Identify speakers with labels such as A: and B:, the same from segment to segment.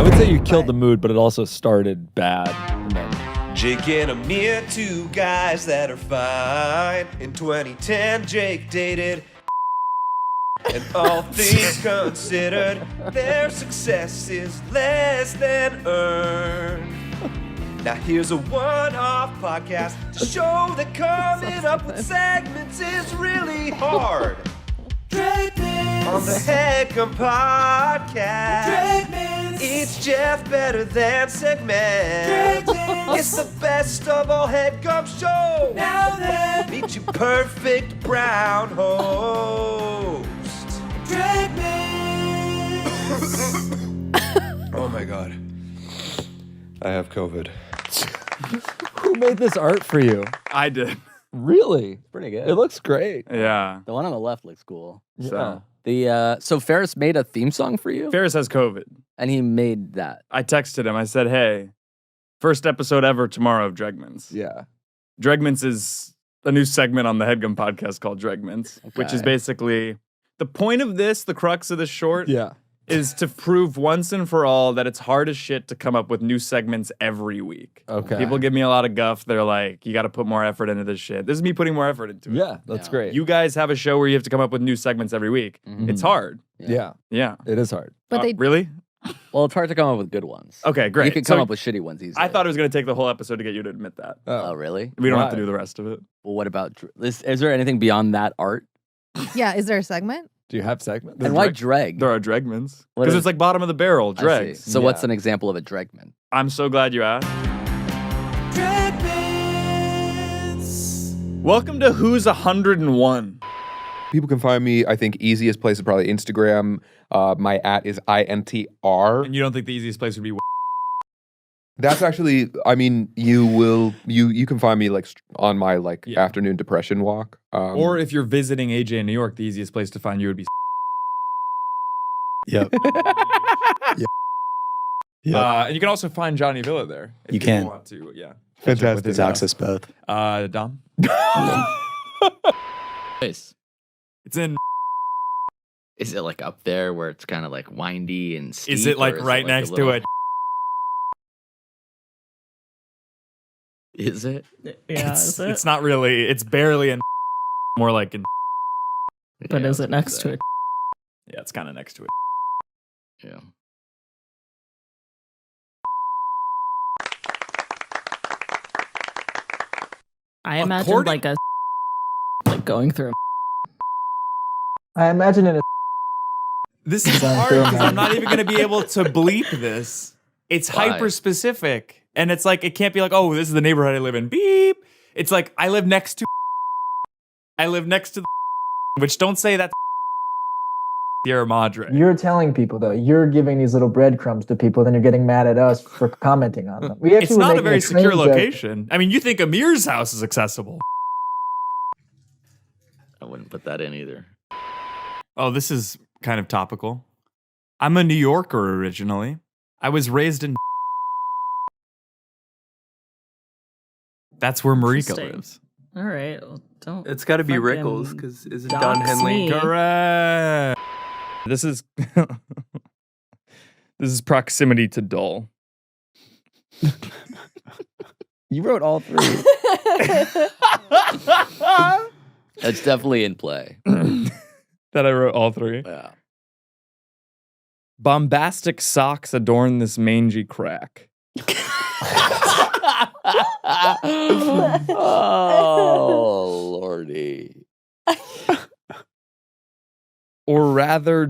A: would say you killed the mood, but it also started bad. And then
B: Jake and Amir, two guys that are fine. In 2010, Jake dated. And all things considered, their success is less than earned. Now here's a one-off podcast to show that coming up with segments is really hard. Dragman on the Headgum Podcast. Dragman, it's Jeff better than segment. It's the best of all Headgum show. Now then, meet your perfect brown host, Dragman. Oh my god, I have COVID.
A: who made this art for you?
C: I did.
A: Really?
D: Pretty good.
A: It looks great.
C: Yeah.
D: The one on the left looks cool.
A: Yeah.
D: So Ferris made a theme song for you,
C: Ferris has COVID.
D: and he made that.
C: I texted him. I said, hey, first episode ever tomorrow of Dragmans.
A: Yeah.
C: Dragmans is a new segment on the Headgum podcast called Dragmans, which is
D: Okay.
C: basically the point of this, the crux of this short,
A: Yeah.
C: is to prove once and for all that it's hard as shit to come up with new segments every week.
A: Okay.
C: People give me a lot of guff. They're like, you got to put more effort into this shit. This is me putting more effort into it.
A: Yeah, that's
D: Yeah.
A: great.
C: You guys have a show where you have to come up with new segments every week.
D: Mhm.
C: It's hard.
A: yeah,
C: Yeah.
A: it is hard.
E: But they
C: Really?
D: Well, it's hard to come up with good ones.
C: Okay, great.
D: You can come
C: So
D: up with shitty ones easily.
C: I thought it was going to take the whole episode to get you to admit that.
D: Oh, really?
C: We don't have to
A: Why?
C: do the rest of it.
D: Well, what about is there anything beyond that art?
E: Yeah, is there a segment?
A: Do you have segments?
D: And why drag?
C: There are Dragmans.
D: What
C: Because
D: is-
C: it's like bottom of the barrel,
D: I see.
C: dregs.
D: So what's
A: Yeah.
D: an example of a dragman?
C: I'm so glad you asked. Welcome to Who's 101.
F: People can find me, I think, easiest place is probably Instagram. My @ is INTR.
C: And you don't think the easiest place would be
F: That's actually, I mean, you can find me like on my
C: Yeah.
F: afternoon depression walk.
C: or if you're visiting AJ in New York, the easiest place to find you would be
A: Yep.
C: And you can also find Johnny Villa there. If
G: You can.
C: want to, yeah.
F: Fantastic.
G: Dox us both.
C: Dom?
D: Nice.
C: It's in.
D: Is it like up there where it's kind of like windy and steep?
C: Is it like
D: or
C: right
D: a
C: next
D: little-
C: to it?
D: Is it?
H: Yeah, is it?
C: It's not really. It's barely in. More like in.
H: But
D: Yeah,
H: is
D: I
H: it
D: was
H: next
D: gonna
H: to
D: say.
H: it?
C: Yeah, it's kind of next to it.
D: Yeah.
H: I imagined
C: According-
H: like a like going through.
I: I imagine it.
C: This is
I: Going
C: hard
I: through
C: because
I: them.
C: I'm not even going to be able to bleep this. It's
D: Why?
C: hyper specific. And it's like, it can't be like, oh, this is the neighborhood I live in. Beep. It's like, I live next to. I live next to the. Which don't say that. Sierra Madre.
I: You're telling people though. You're giving these little breadcrumbs to people, then you're getting mad at us for commenting on them. We actually
C: It's
I: were
C: not a
I: making
C: very secure
I: train joke.
C: location. I mean, you think Amir's house is accessible.
D: I wouldn't put that in either.
C: Oh, this is kind of topical. I'm a New Yorker originally. I was raised in. That's where Marika
H: Interesting.
C: lives.
H: All right, well, don't.
G: It's got to be
H: fucking
G: Rickles because is it Don
H: dox
G: Henley?
H: me.
C: Correct. This is this is proximity to dull.
D: You wrote all three. That's definitely in play.
C: That I wrote all three.
D: Yeah.
C: Bombastic socks adorn this mangy crack.
D: Oh, lordy.
C: Or rather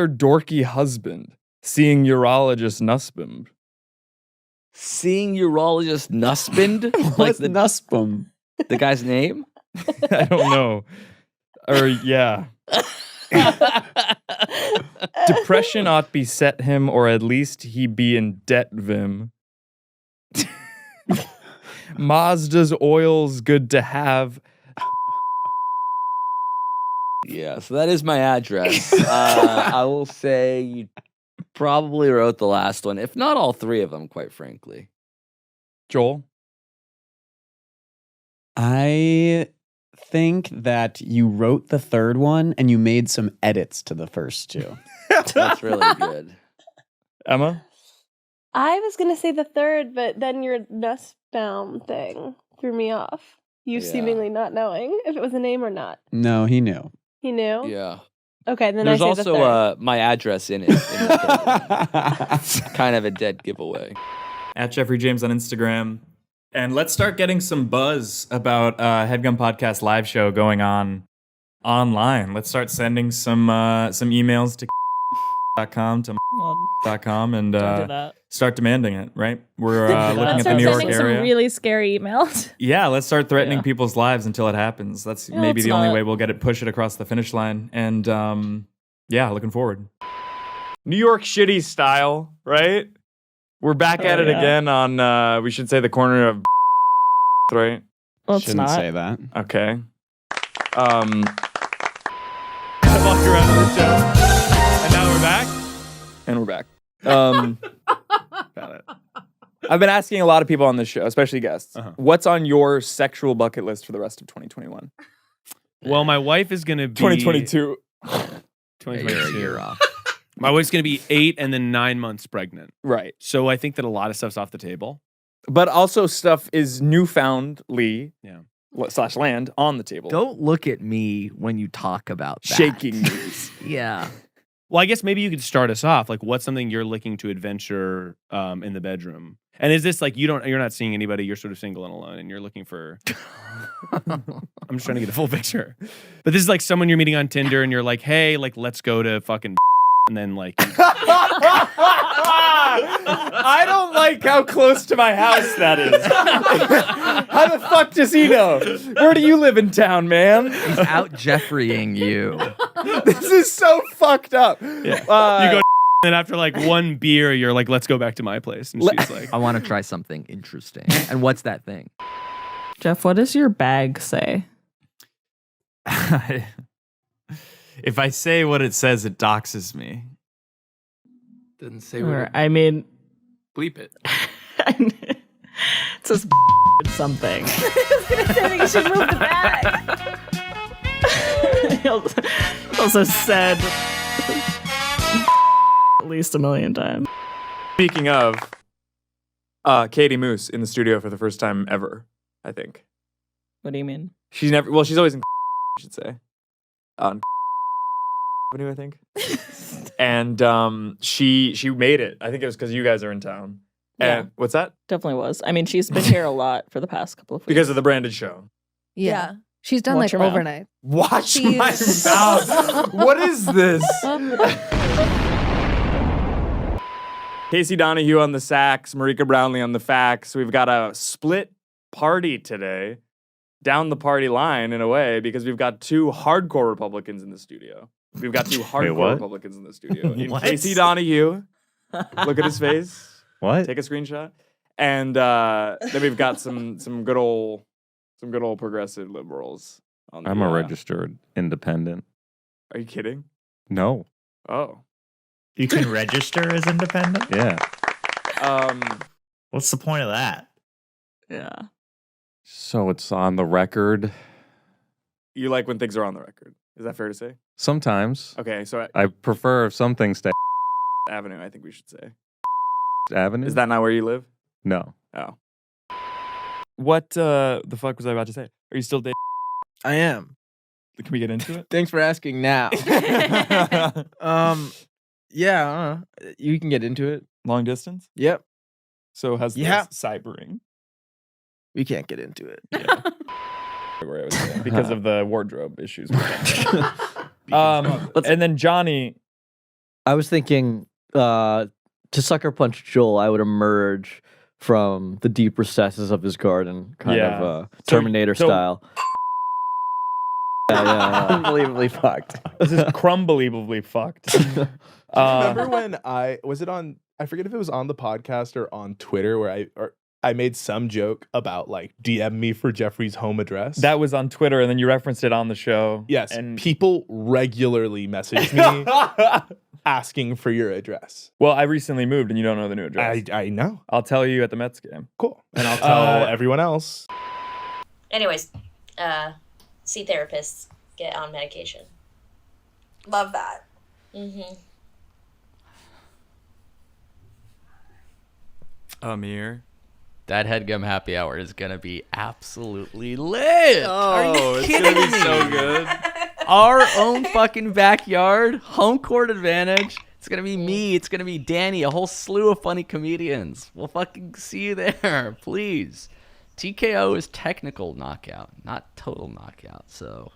C: dorky husband, seeing urologist Nussbaum.
D: Seeing urologist Nussband?
G: What's Nussbaum?
D: The guy's name?
C: I don't know. Or yeah. Depression ought beset him, or at least he be in debt vim. Mazda's oil's good to have.
D: Yeah, so that is my address. I will say you probably wrote the last one, if not all three of them, quite frankly.
C: Joel?
G: I think that you wrote the third one and you made some edits to the first two.
D: That's really good.
A: Emma?
J: I was gonna say the third, but then your Nussbaum thing threw me off. You
D: Yeah.
J: seemingly not knowing if it was a name or not.
G: No, he knew.
J: He knew?
D: Yeah.
J: Okay, then
D: There's
J: I say the third.
D: also my address in it. It's kind of a dead giveaway.
C: At Geoffrey James on Instagram. And let's start getting some buzz about Headgum Podcast live show going on online. Let's start sending some emails to .com to .com and
H: Don't do that.
C: start demanding it, right? We're looking
H: Let's
C: at the
H: start
C: New York
H: sending
C: area.
H: some really scary emails.
C: Yeah, let's start threatening
H: Yeah.
C: people's lives until it happens. That's
H: Yeah,
C: maybe
H: let's
C: the only
H: not.
C: way we'll get it, push it across the finish line. And yeah, looking forward.
A: New York shitty style, right? We're back at it
H: yeah.
A: again on, we should say the corner of right?
H: Well, it's
G: Shouldn't
H: not.
G: say that.
A: Okay. I walked around the show. And now we're back? And we're back. Got it. I've been asking a lot of people on this show, especially guests, what's on your sexual bucket list for the rest of 2021?
K: Well, my wife is going to be
A: 2022.
K: 2022.
D: You're off.
K: My wife's going to be 8 and then 9 months pregnant.
A: Right.
K: So I think that a lot of stuff's off the table.
A: But also stuff is newfoundly
K: Yeah.
A: / land on the table.
L: Don't look at me when you talk about that.
A: Shaking knees.
L: Yeah.
K: Well, I guess maybe you could start us off. Like, what's something you're looking to adventure in the bedroom? And is this like you're not seeing anybody? You're sort of single and alone, and you're looking for. I'm just trying to get a full picture. But this is like someone you're meeting on Tinder, and you're like, hey, like let's go to fucking, and then like.
A: I don't like how close to my house that is. How the fuck does he know? Where do you live in town, man?
L: He's out Jeffreying you.
A: This is so fucked up.
K: Yeah. You go, and after like one beer, you're like, let's go back to my place. And she's like,
L: I want to try something interesting. And what's that thing?
H: Jeff, what does your bag say?
C: If I say what it says, it doxes me.
L: Doesn't say
H: Or, I mean,
A: Bleep it.
H: it says something.
J: I should move the bag.
H: He also said at least 1 million times.
A: Speaking of, Katie Moose in the studio for the first time ever, I think.
H: What do you mean?
A: She's never, well, she's always in, I should say. On Avenue, I think. And she made it. I think it was because you guys are in town.
H: Yeah.
A: And what's that?
H: Definitely was. I mean, she's been here a lot for the past couple of weeks.
A: Because of the branded show.
E: Yeah. She's done
H: Watch
E: like
H: your mouth.
E: overnight.
A: Watch my mouth. What is this? Casey Donahue on the sax, Marika Brownlee on the fax. We've got a split party today, down the party line in a way, because we've got 2 hardcore Republicans in the studio. We've got 2 hardcore
M: what?
A: Republicans in the studio. In
M: What?
A: Casey Donahue, look at his face.
M: What?
A: Take a screenshot. And then we've got some good old progressive liberals. On the,
M: I'm a registered independent.
A: Are you kidding?
M: No.
A: Oh.
M: You can register as independent? Yeah. What's the point of that?
H: Yeah.
M: So it's on the record.
A: You like when things are on the record. Is that fair to say?
M: Sometimes.
A: Okay, so
M: I prefer if some things stay
A: Avenue, I think we should say.
M: Avenue.
A: Is that not where you live?
M: No.
A: Oh. What the fuck was I about to say? Are you still dating?
K: I am.
A: Can we get into it?
K: Thanks for asking now. Yeah, you can get into it.
A: Long distance?
K: Yep.
A: So how's
K: Yeah.
A: this cybering?
K: We can't get into it.
A: Where I was saying, because of the wardrobe issues. And then Johnny.
L: I was thinking to sucker punch Joel, I would emerge from the deep recesses of his garden, kind of Terminator style. Yeah.
K: Unbelievably fucked.
A: This is crumbelievably fucked.
N: Remember when I forget if it was on the podcast or on Twitter where I made some joke about like DM me for Geoffrey's home address.
A: That was on Twitter, and then you referenced it on the show.
N: Yes,
A: and
N: people regularly message me asking for your address.
A: Well, I recently moved, and you don't know the new address.
N: I know.
A: I'll tell you at the Mets game.
N: Cool, and I'll tell everyone else.
O: Anyways, see therapists, get on medication.
J: Love that.
O: Mm-hmm.
A: Amir.
D: That Headgum happy hour is gonna be absolutely lit. Are you
A: Oh, it's
D: kidding
A: gonna be
D: me?
A: so good.
D: Our own fucking backyard, home court advantage. It's gonna be me. It's gonna be Danny. A whole slew of funny comedians. We'll fucking see you there, please. TKO is technical knockout, not total knockout. So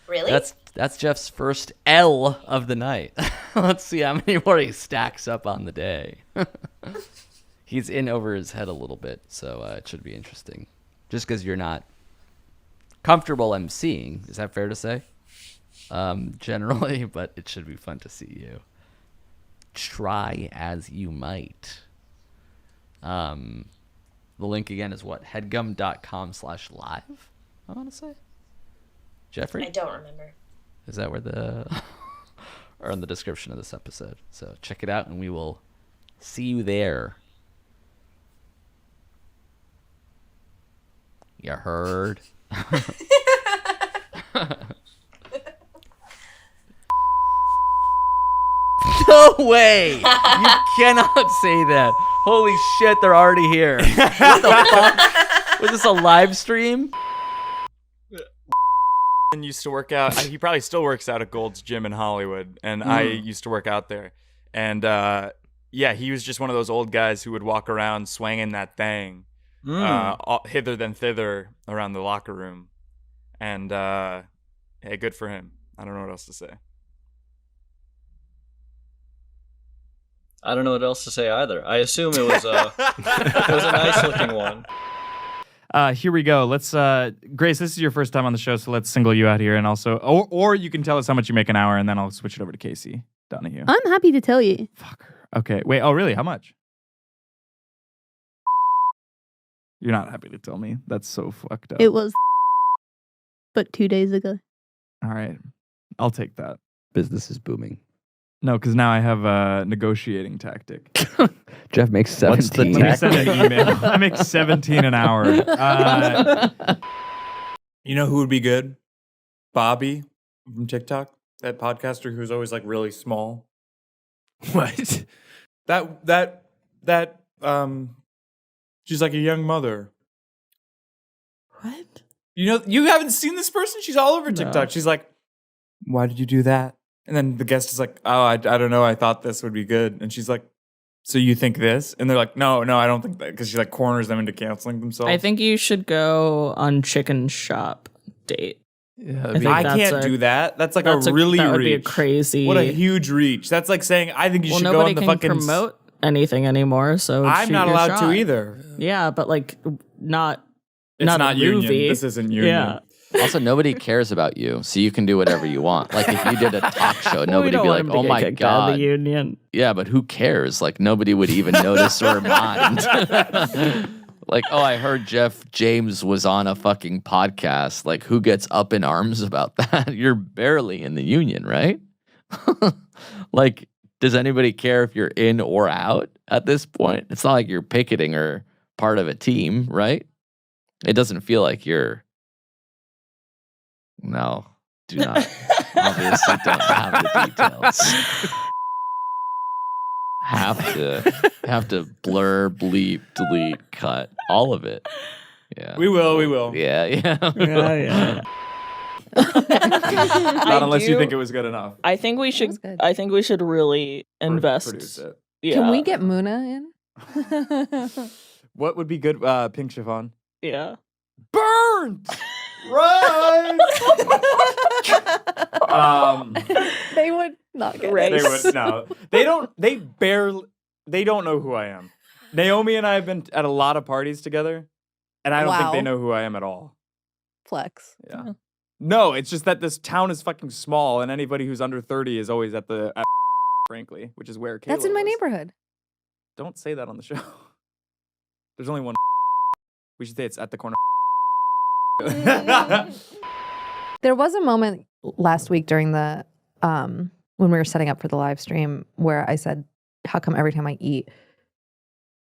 O: Really?
D: that's Jeff's first L of the night. Let's see how many more he stacks up on the day. He's in over his head a little bit, so it should be interesting. Just because you're not comfortable emceeing, is that fair to say? Generally, but it should be fun to see you. Try as you might. The link again is what? Headgum.com/live, I want to say. Jeffrey?
O: I don't remember.
D: Is that where the... or in the description of this episode. So check it out and we will see you there. You heard? No way! You cannot say that. Holy shit, they're already here. What the fuck? Was this a live stream?
A: And used to work out. He probably still works out at Gold's Gym in Hollywood, and I used to work out there. And yeah, he was just one of those old guys who would walk around swinging that thing hither than thither around the locker room. And hey, good for him. I don't know what else to say.
G: I don't know what else to say either. I assume it was a nice looking one.
C: Here we go. Let's Grace, this is your first time on the show, so let's single you out here, and also or you can tell us how much you make an hour, and then I'll switch it over to Casey Donahue.
P: I'm happy to tell you.
C: Okay. Wait, oh really? How much? You're not happy to tell me. That's so fucked up.
P: It was but 2 days ago.
C: All right. I'll take that.
D: Business is booming.
C: No, because now I have a negotiating tactic.
D: Jeff makes 17.
C: Let me send an email. I make 17 an hour.
A: You know who would be good? Bobby from TikTok, that podcaster who's always like really small.
C: What?
A: That she's like a young mother.
P: What?
A: You know, you haven't seen this person? She's all over TikTok.
C: No.
A: She's like, why did you do that? And then the guest is like, oh, I don't know. I thought this would be good. And she's like, so you think this? And they're like, no, I don't think that. Because she like corners them into canceling themselves.
H: I think you should go on Chicken Shop date.
C: Yeah,
A: I can't do that. That's like a really
H: that would be a
A: reach.
H: crazy.
A: What a huge reach. That's like saying, I think you should go
H: nobody
A: on the
H: can
A: fucking...
H: promote anything anymore, so
A: I'm
H: shoot
A: not
H: your
A: allowed
H: shot.
A: to either.
H: Yeah, but like not
A: It's
H: not
A: not
H: a
A: union.
H: movie.
A: This isn't union.
H: Yeah.
D: Also, nobody cares about you, so you can do whatever you want. Like if you did a talk show,
H: We
D: nobody'd
H: don't
D: be
H: want
D: like,
H: him to
D: "Oh
H: get
D: my
H: kicked out of
D: god."
H: the union.
D: Yeah, but who cares? Like nobody would even notice or mind. Like, oh, I heard Geoff James was on a fucking podcast. Like, who gets up in arms about that? You're barely in the union, right? Like, does anybody care if you're in or out at this point? It's not like you're picketing or part of a team, right? It doesn't feel like you're... No, do not. Obviously don't have the details. Have to blur, bleep, delete, cut, all of it. Yeah.
A: We will.
D: Yeah.
H: Yeah.
A: Not unless you think it was good enough.
H: I think we should. I think we should really invest.
A: Produce it.
H: Yeah.
E: Can we get Muna in?
A: What would be good? Pink chiffon.
H: Yeah.
A: Burnt! Run!
E: They would not get
H: Race.
A: They would no. They don't. They barely. They don't know who I am. Naomi and I have been at a lot of parties together, and I don't think they
E: Wow.
A: know who I am at all.
E: Flex.
A: Yeah. No, it's just that this town is fucking small, and anybody who's under 30 is always at frankly, which is where Kayla
E: That's in my
A: was.
E: neighborhood.
A: Don't say that on the show. There's only one. We should say it's at the corner.
E: There was a moment last week during the when we were setting up for the live stream where I said, how come every time I eat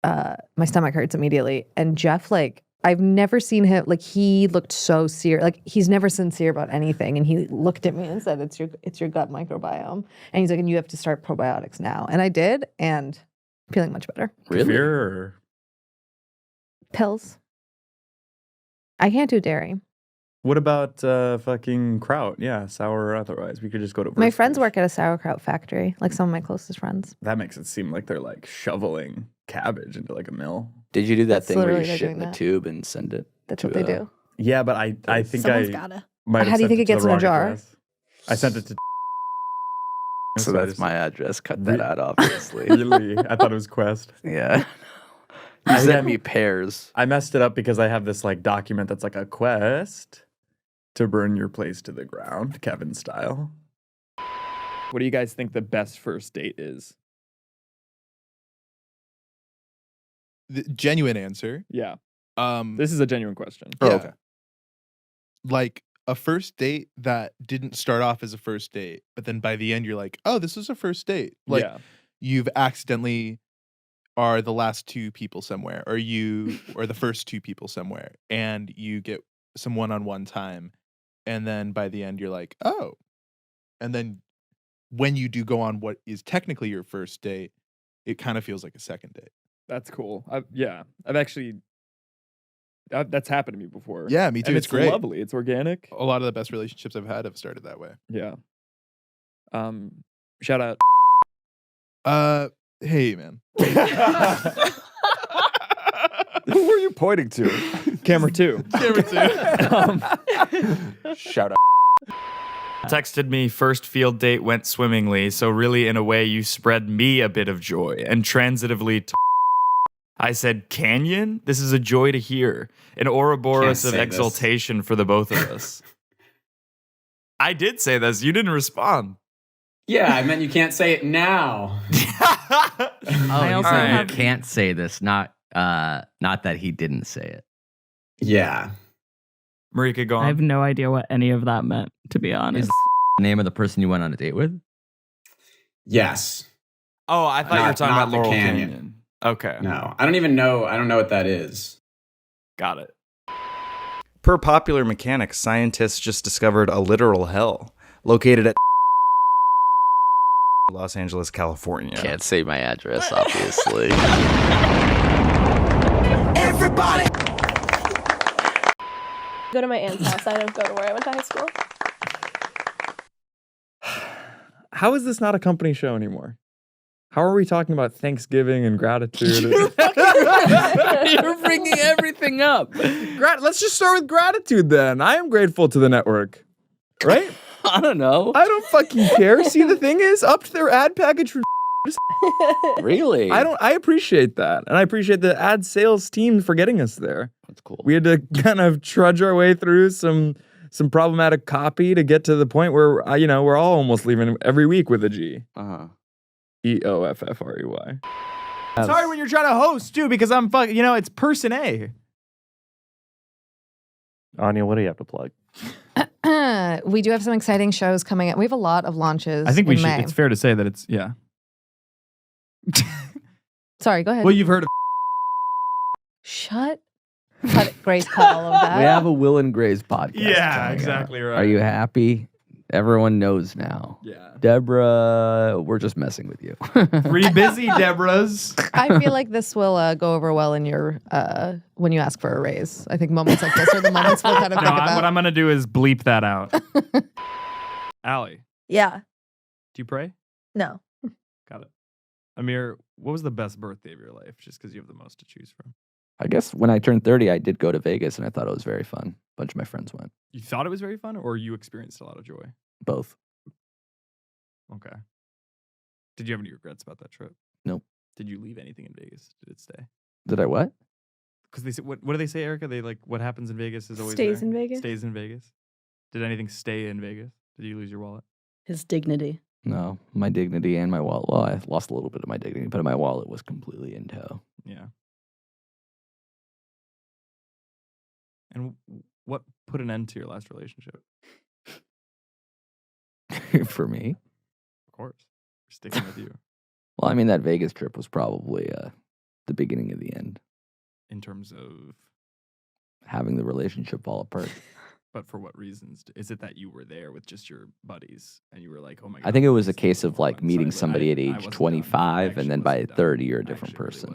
E: my stomach hurts immediately? And Jeff, like, I've never seen him, like, he looked so serious, like he's never sincere about anything, and he looked at me and said, it's your gut microbiome, and he's like, and you have to start probiotics now. And I did, and feeling much better.
D: Really?
A: Kefir or
E: Pills. I can't do dairy.
A: What about fucking kraut? Yeah, sour or otherwise. We could just go to
E: My
A: Würzburg.
E: friends work at a sauerkraut factory, like some of my closest friends.
A: That makes it seem like they're like shoveling cabbage into like a mill.
Q: Did you do that
E: That's
Q: thing where you
E: literally they're
Q: shit
E: doing
Q: in the
E: that.
Q: tube and send it?
E: That's
Q: to
E: what they
Q: a-
E: do.
A: Yeah, but I think
P: Someone's
A: I
P: gotta.
A: might have
E: How do you
A: sent
E: think it
A: to the
E: gets in a
A: wrong
E: jar?
A: address. I sent it to.
Q: So that's my address. Cut that out, obviously.
A: Really? I thought it was Quest.
Q: Yeah. You sent me pears.
A: I messed it up because I have this like document that's like a quest to burn your place to the ground, Kevin style.
K: What do you guys think the best first date is?
N: The genuine answer.
K: Yeah.
N: Um,
K: This is a genuine question.
N: yeah. Like a first date that didn't start off as a first date, but then by the end you're like, oh, this is a first date. Like
K: Yeah.
N: you've accidentally are the last two people somewhere, or you or the first two people somewhere, and you get some one-on-one time, and then by the end you're like, oh. And then when you do go on what is technically your first date, it kind of feels like a second date.
K: That's cool. I've actually that's happened to me before.
N: Yeah, me too.
K: And
N: It's great.
K: lovely. It's organic.
N: A lot of the best relationships I've had have started that way.
K: Yeah. Shout out.
N: Hey man.
A: Who were you pointing to?
K: Camera 2.
A: Shout out.
C: Texted me, first field date went swimmingly, so really in a way you spread me a bit of joy, and transitively I said, Canyon? This is a joy to hear. An Ouroboros
R: Can't
C: of
R: say
C: exultation for the both of us. I did say this. You didn't respond.
R: Yeah, I meant you can't say it now.
D: Oh,
H: I
D: you
H: also
D: said
H: have-
D: you can't say this, not that he didn't say it.
R: Yeah.
C: Marika, go on.
H: I have no idea what any of that meant, to be honest.
D: Is the name of the person you went on a date with?
R: Yes.
C: Oh, I thought you were
R: Not-
C: talking
R: not
C: about
R: the
C: Laurel
R: Canyon.
C: Canyon. Okay.
R: No, I don't even know. I don't know what that is.
C: Got it.
S: Per popular mechanics, scientists just discovered a literal hell located at Los Angeles, California.
D: Can't say my address, obviously.
S: Everybody!
J: Go to my aunt's house. I don't go to where I went to high school.
A: How is this not a company show anymore? How are we talking about Thanksgiving and gratitude?
H: You're bringing everything up.
A: Let's just start with gratitude then. I am grateful to the network. Right?
H: I don't know.
A: I don't fucking care. See, the thing is, upped their ad package for
D: Really?
A: I appreciate that. And I appreciate the ad sales team for getting us there.
D: That's cool.
A: We had to kind of trudge our way through some problematic copy to get to the point where we're all almost leaving every week with a G.
D: Uh-huh.
A: EOFFREY.
C: It's hard when you're trying to host, too, because I'm fucking, it's person A.
M: Anya, what do you have to plug?
E: We do have some exciting shows coming up. We have a lot of launches.
K: I think we
E: in
K: should.
E: May.
K: It's fair to say that it's yeah.
E: Sorry, go ahead.
K: Well, you've heard of.
E: Shut. Grace cut all of that.
D: We have a Will and Grace podcast.
C: Yeah,
D: coming
C: exactly
D: up.
C: right.
D: Are you happy? Everyone knows now.
C: Yeah.
D: Deborah, we're just messing with you.
C: Pretty busy, Deborah's.
E: I feel like this will go over well in your when you ask for a raise. I think moments like this are the moments we'll kind of think about.
C: What I'm going to do is bleep that out. Allie,
J: Yeah.
C: do you pray?
J: No.
C: Got it. Amir, what was the best birthday of your life? Just because you have the most to choose from.
D: I guess when I turned 30, I did go to Vegas and I thought it was very fun. A bunch of my friends went.
C: You thought it was very fun, or you experienced a lot of joy?
D: Both.
C: Okay. Did you have any regrets about that trip?
D: Nope.
C: Did you leave anything in Vegas? Did it stay?
D: Did I what?
C: Because they say, what do they say, Erica? They like what happens in Vegas is always
J: Stays
C: there?
J: in Vegas?
C: Stays in Vegas. Did anything stay in Vegas? Did you lose your wallet?
P: His dignity.
D: No, my dignity and my wallet. Well, I lost a little bit of my dignity, but my wallet was completely in tow.
C: Yeah. And what put an end to your last relationship?
D: For me?
C: Of course. We're sticking with you.
D: Well, I mean, that Vegas trip was probably the beginning of the end.
C: In terms of
D: Having the relationship fall apart.
A: But for what reasons? Is it that you were there with just your buddies and you were like, oh my God?
T: I think it was a case of like meeting somebody at age 25 and then by 30 you're a different person.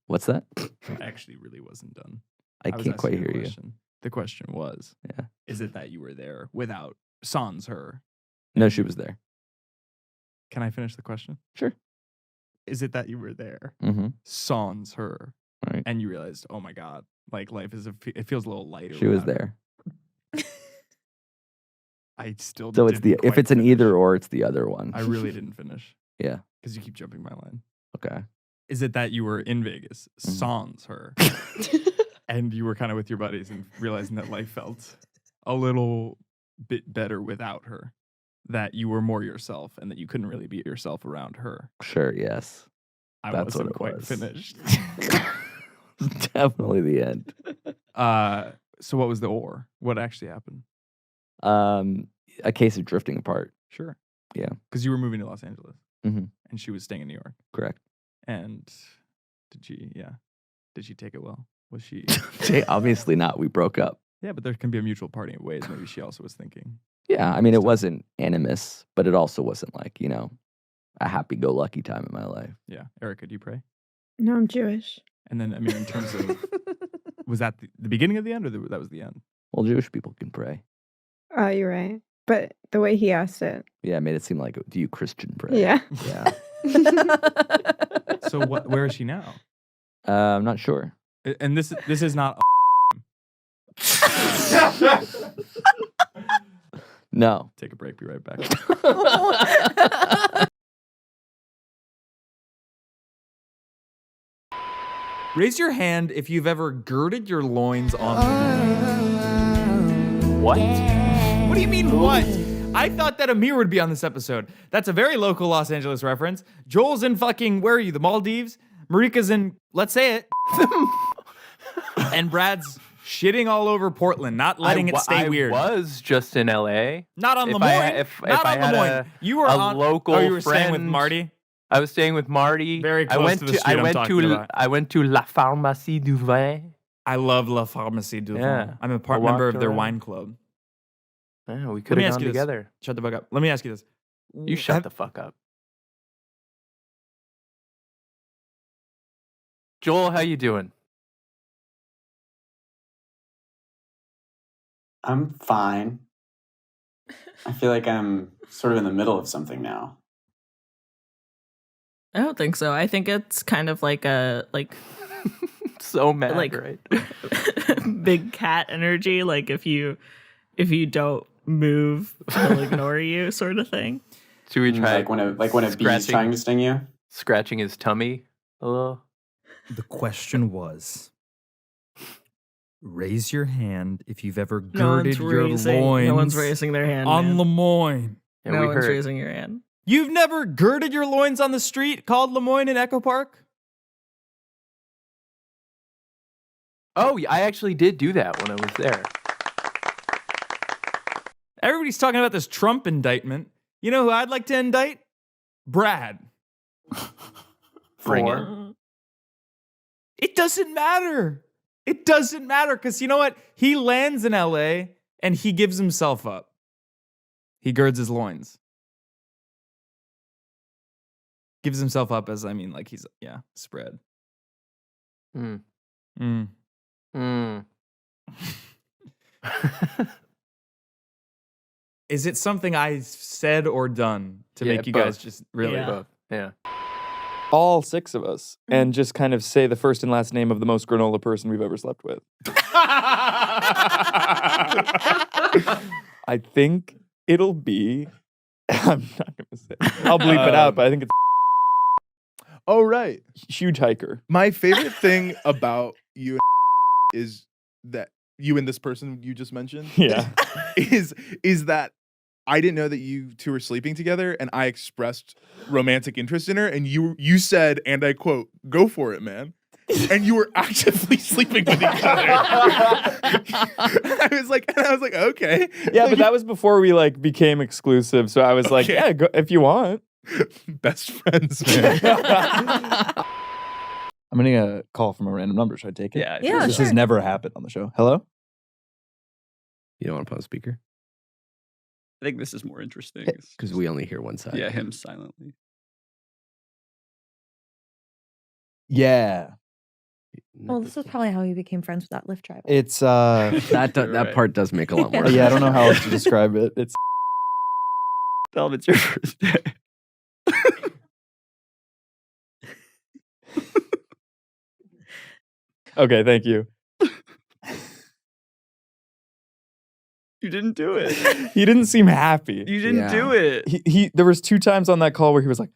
T: What's that?
A: I actually really wasn't done.
T: I
A: was
T: can't quite
A: asking a
T: hear you.
A: question. The question was,
T: Yeah.
A: is it that you were there without sans her?
T: No, she was there.
A: Can I finish the question?
T: Sure.
A: Is it that you were there
T: Mhm.
A: sans her?
T: Right.
A: And you realized, oh my God, like life it feels a little lighter.
T: She was
A: without her.
T: there.
A: I still
T: So it's
A: didn't
T: if
A: quite
T: it's an
A: finish.
T: either or, it's the other one.
A: I really didn't finish.
T: Yeah.
A: Because you keep jumping my line.
T: Okay.
A: Is it that you were in Vegas sans her and you were kind of with your buddies and realizing that life felt a little bit better without her? That you were more yourself and that you couldn't really be yourself around her?
T: Sure, yes.
A: I
T: That's
A: wasn't
T: what it
A: quite
T: was.
A: finished.
T: Definitely the end.
A: So what was the or? What actually happened?
T: A case of drifting apart.
A: Sure.
T: Yeah.
A: Because you were moving to Los Angeles
T: Mhm.
A: and she was staying in New York.
T: Correct.
A: And did she take it well? Was she?
T: Obviously not. We broke up.
A: Yeah, but there can be a mutual parting of ways. Maybe she also was thinking.
T: Yeah, I mean, it wasn't animus, but it also wasn't like, a happy-go-lucky time in my life.
A: Yeah. Erica, do you pray?
P: No, I'm Jewish.
A: And then, I mean, in terms of, was that the beginning of the end or that was the end?
T: Well, Jewish people can pray.
P: Oh, you're right. But the way he asked it.
T: Yeah, it made it seem like, do you Christian pray?
P: Yeah.
T: Yeah.
A: So where is she now?
T: I'm not sure.
A: And this is not.
T: No.
A: Take a break. Be right back. Raise your hand if you've ever girded your loins on.
Q: What?
A: What do you mean, what? I thought that Amir would be on this episode. That's a very local Los Angeles reference. Joel's in fucking, where are you, the Maldives? Marika's in, let's say it. And Brad's shitting all over Portland, not letting it stay weird.
Q: I was just in LA.
A: Not on
Q: If
A: Lemoyne.
Q: if
A: Not
Q: I
A: on
Q: had
A: Lemoyne. You were
Q: a
A: on
Q: local
A: Oh, you were staying with
Q: friend-
A: Marty?
Q: I was staying with Marty.
A: Very close
Q: I went
A: to the street I'm talking about.
Q: I went to La Pharmacie du Vin.
A: I love La Pharmacie du Vin.
Q: Yeah.
A: I'm a
Q: I
A: member of
Q: walked
A: their
Q: around.
A: wine club.
Q: Yeah, we
A: Let
Q: could
A: me
Q: have
A: ask
Q: gone
A: you this.
Q: together.
A: Shut the fuck up. Let me ask you this.
Q: You shut the fuck up. Joel, how you doing?
R: I'm fine. I feel like I'm sort of in the middle of something now.
H: I don't think so. I think it's kind of like a
Q: So mad,
H: like
Q: right?
H: big cat energy. Like if you don't move, he'll ignore you, sort of thing.
Q: Should we try
R: Like when a bee's trying to sting you?
Q: Scratching his tummy a little?
C: The question was, raise your hand if you've ever
H: No one's
C: girded your
H: raising-
C: loins.
H: no one's raising their hand,
C: on
H: man.
C: Lemoyne.
Q: Yeah,
H: no
Q: we
H: one's
Q: heard.
H: raising your hand.
A: You've never girded your loins on the street called Lemoyne in Echo Park?
Q: Oh, I actually did do that when I was there.
A: Everybody's talking about this Trump indictment. You know who I'd like to indict? Brad.
Q: Bring it.
H: Mm.
A: It doesn't matter. It doesn't matter because you know what? He lands in LA and he gives himself up. He girds his loins. Gives himself up as, I mean, like he's, spread.
Q: Mm.
A: Mm.
Q: Mm.
A: Is it something I said or done to
Q: Yeah,
A: make you
Q: both.
A: guys just really
H: Yeah.
Q: Both. Yeah.
A: all six of us and just kind of say the first and last name of the most granola person we've ever slept with? I think it'll be. I'm not gonna say. I'll bleep it out, but I think it's
N: Oh, right.
A: huge hiker.
N: My favorite thing about you is that you and this person you just mentioned.
A: Yeah.
N: is that I didn't know that you two were sleeping together, and I expressed romantic interest in her, and you said, and I quote, "Go for it, man." And you were actively sleeping with each other. I was like, okay.
A: Yeah, but that was before we like became exclusive. So I was like,
N: Okay.
A: yeah, go, if you want.
N: Best friends, man.
A: I'm getting a call from a random number. Should I take it?
Q: Yeah,
H: Yeah,
A: This
H: sure.
A: has never happened on the show. Hello?
U: You don't want to put on speaker?
V: I think this is more interesting.
U: Because we only hear one side.
V: Yeah, him silently.
W: Yeah.
E: Well, this is probably how he became friends with that Lyft driver.
W: It's
U: that part does make a lot more sense.
W: Yeah, I don't know how else to describe it. It's
V: Tell him it's your first day.
A: Okay, thank you.
V: You didn't do it.
A: He didn't seem happy.
V: You didn't do it.
A: He there was 2 times on that call where he was like,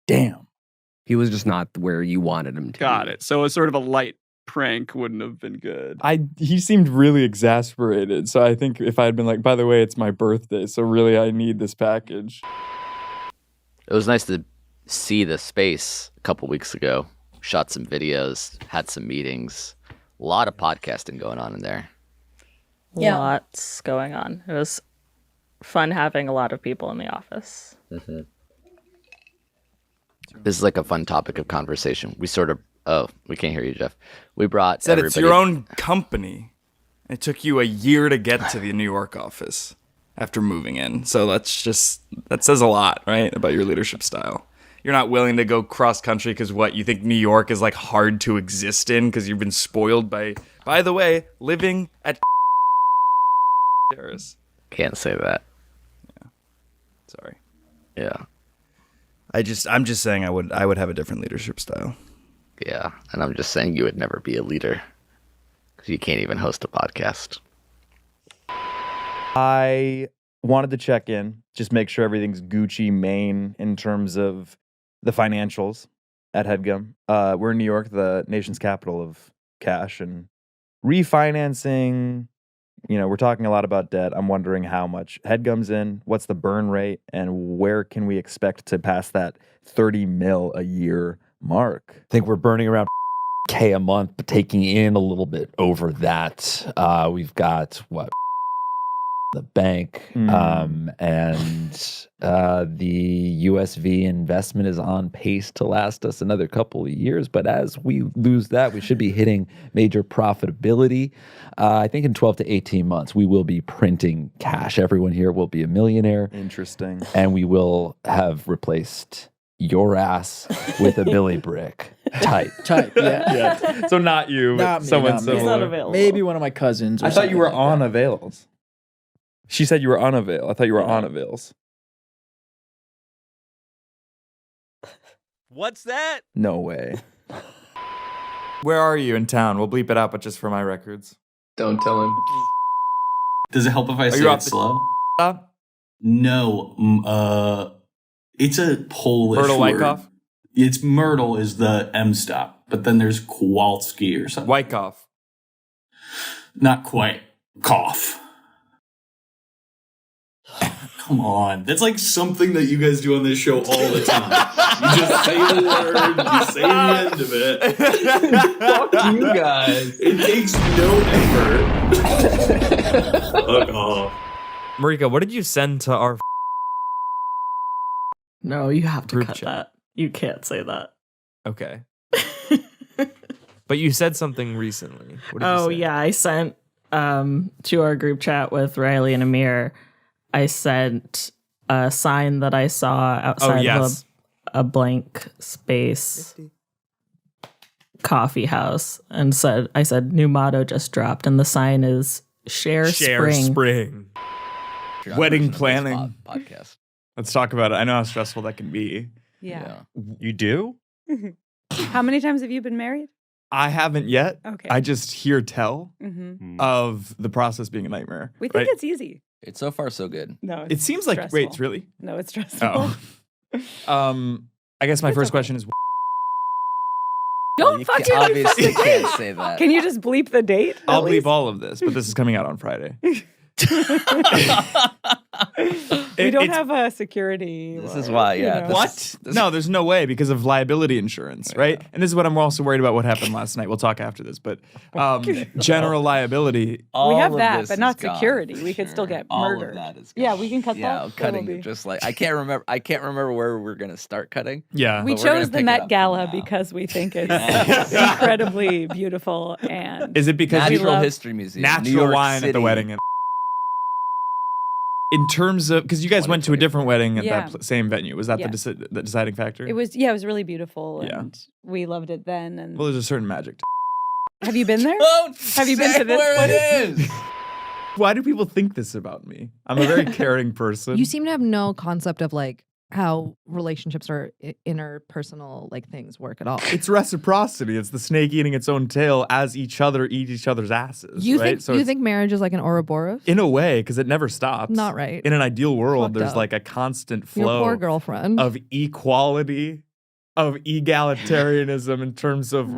A: damn.
U: He was just not where you wanted him to.
V: Got it. So a sort of a light prank wouldn't have been good.
A: He seemed really exasperated. So I think if I had been like, by the way, it's my birthday, so really I need this package.
D: It was nice to see the space a couple weeks ago. Shot some videos, had some meetings. A lot of podcasting going on in there.
H: Yeah. Lots going on. It was fun having a lot of people in the office.
D: Mm-hmm. This is like a fun topic of conversation. We sort of, we can't hear you, Jeff. We brought
S: Said
D: everybody.
S: it's your own company. It took you a year to get to the New York office after moving in. So that says a lot, right, about your leadership style. You're not willing to go cross country because what, you think New York is like hard to exist in because you've been spoiled by the way, living at Terrace.
D: Can't say that.
S: Yeah. Sorry.
D: Yeah.
S: I'm just saying I would have a different leadership style.
D: Yeah. And I'm just saying you would never be a leader because you can't even host a podcast.
W: I wanted to check in, just make sure everything's Gucci Mane in terms of the financials at Headgum. We're in New York, the nation's capital of cash and refinancing. You know, we're talking a lot about debt. I'm wondering how much Headgum's in, what's the burn rate, and where can we expect to pass that 30 mil a year mark?
X: I think we're burning around K a month, but taking in a little bit over that. We've got the bank, and the USV investment is on pace to last us another couple of years. But as we lose that, we should be hitting major profitability. I think in 12 to 18 months, we will be printing cash. Everyone here will be a millionaire.
W: Interesting.
X: And we will have replaced your ass with a Billy Brick. Type,
W: yeah.
A: So not you, but
W: Not me,
A: someone
W: not me.
A: similar.
W: He's not available. Maybe one of my cousins.
A: I thought you were on Avails. She said you were on Avail. I thought you were on Avails.
V: What's that?
W: No way.
A: Where are you in town? We'll bleep it out, but just for my records.
Y: Don't tell him. Does it help if I
A: Are
Y: say
A: you
Y: it
A: off the
Y: slow?
A: top?
Y: No. It's a Polish
A: Myrtle
Y: word.
A: Wyckoff?
Y: It's Myrtle is the M stop, but then there's Kowalski or something.
A: Wyckoff.
Y: Not quite. Cough. Come on. That's like something that you guys do on this show all the time. You just say the word, you say the end of it.
V: Fuck you guys.
Y: It takes no effort. Fuck off.
C: Marika, what did you send to our
H: No, you have to
C: Group
H: cut
C: chat.
H: that. You can't say that.
C: Okay. But you said something recently. What did you say?
H: Yeah, I sent to our group chat with Riley and Amir. I sent a sign that I saw outside of a blank space coffee house and I said new motto just dropped, and the sign is share spring.
A: Wedding planning.
D: Podcast.
A: Let's talk about it. I know how stressful that can be.
P: Yeah.
A: You do?
P: How many times have you been married?
A: I haven't yet.
P: Okay.
A: I just hear tell
P: Mhm.
A: of the process being a nightmare.
P: We think
A: right?
P: it's easy.
D: It's so far so good.
P: No,
A: It seems like
P: stressful.
A: wait, it's really.
P: No, it's stressful.
A: Oh. I guess my first question is
P: Don't fucking
D: obviously
P: fuck the
D: can't
P: date.
D: say that.
P: Can you just bleep the date?
A: I'll bleep all of this, but this is coming out on Friday.
P: We don't have a security.
D: This is why, yeah.
P: you know.
A: What? No, there's no way because of liability insurance, right? And this is what I'm also worried about what happened last night. We'll talk after this, but general liability.
P: We have that, but not security. We could still get
D: All
P: murdered.
D: of that is
P: Yeah, we can cut
D: Yeah,
P: that. That will
D: cutting
P: be-
D: just like I can't remember where we're gonna start cutting.
A: Yeah.
P: We
D: but we're gonna
P: chose the
D: pick it
P: Met
D: up
P: Gala
D: now.
P: because we think it's incredibly beautiful and
A: Is it because
P: we
D: Natural
P: love-
D: History Museum,
A: natural
D: New York
A: wine at the
D: City.
A: wedding? And In terms of, because you guys went to a different wedding at
B: Yeah.
A: that same venue. Was that
B: Yeah.
A: the deciding factor?
B: It was really beautiful,
A: Yeah.
B: and we loved it then. And
A: Well, there's a certain magic.
B: have you been there? Have you been
A: say
B: to this
A: where it
B: wedding?
A: Why do people think this about me? I'm a very caring person.
E: You seem to have no concept of like how relationships or interpersonal like things work at all.
A: It's reciprocity. It's the snake eating its own tail as each other eat each other's asses.
E: You
A: right?
E: think you think marriage is like an Ouroboros?
A: In a way, because it never stops.
E: Not right.
A: In an ideal world,
E: Fucked
A: there's
E: up.
A: like a constant
E: Your
A: flow
E: poor girlfriend.
A: of equality, of egalitarianism in terms of,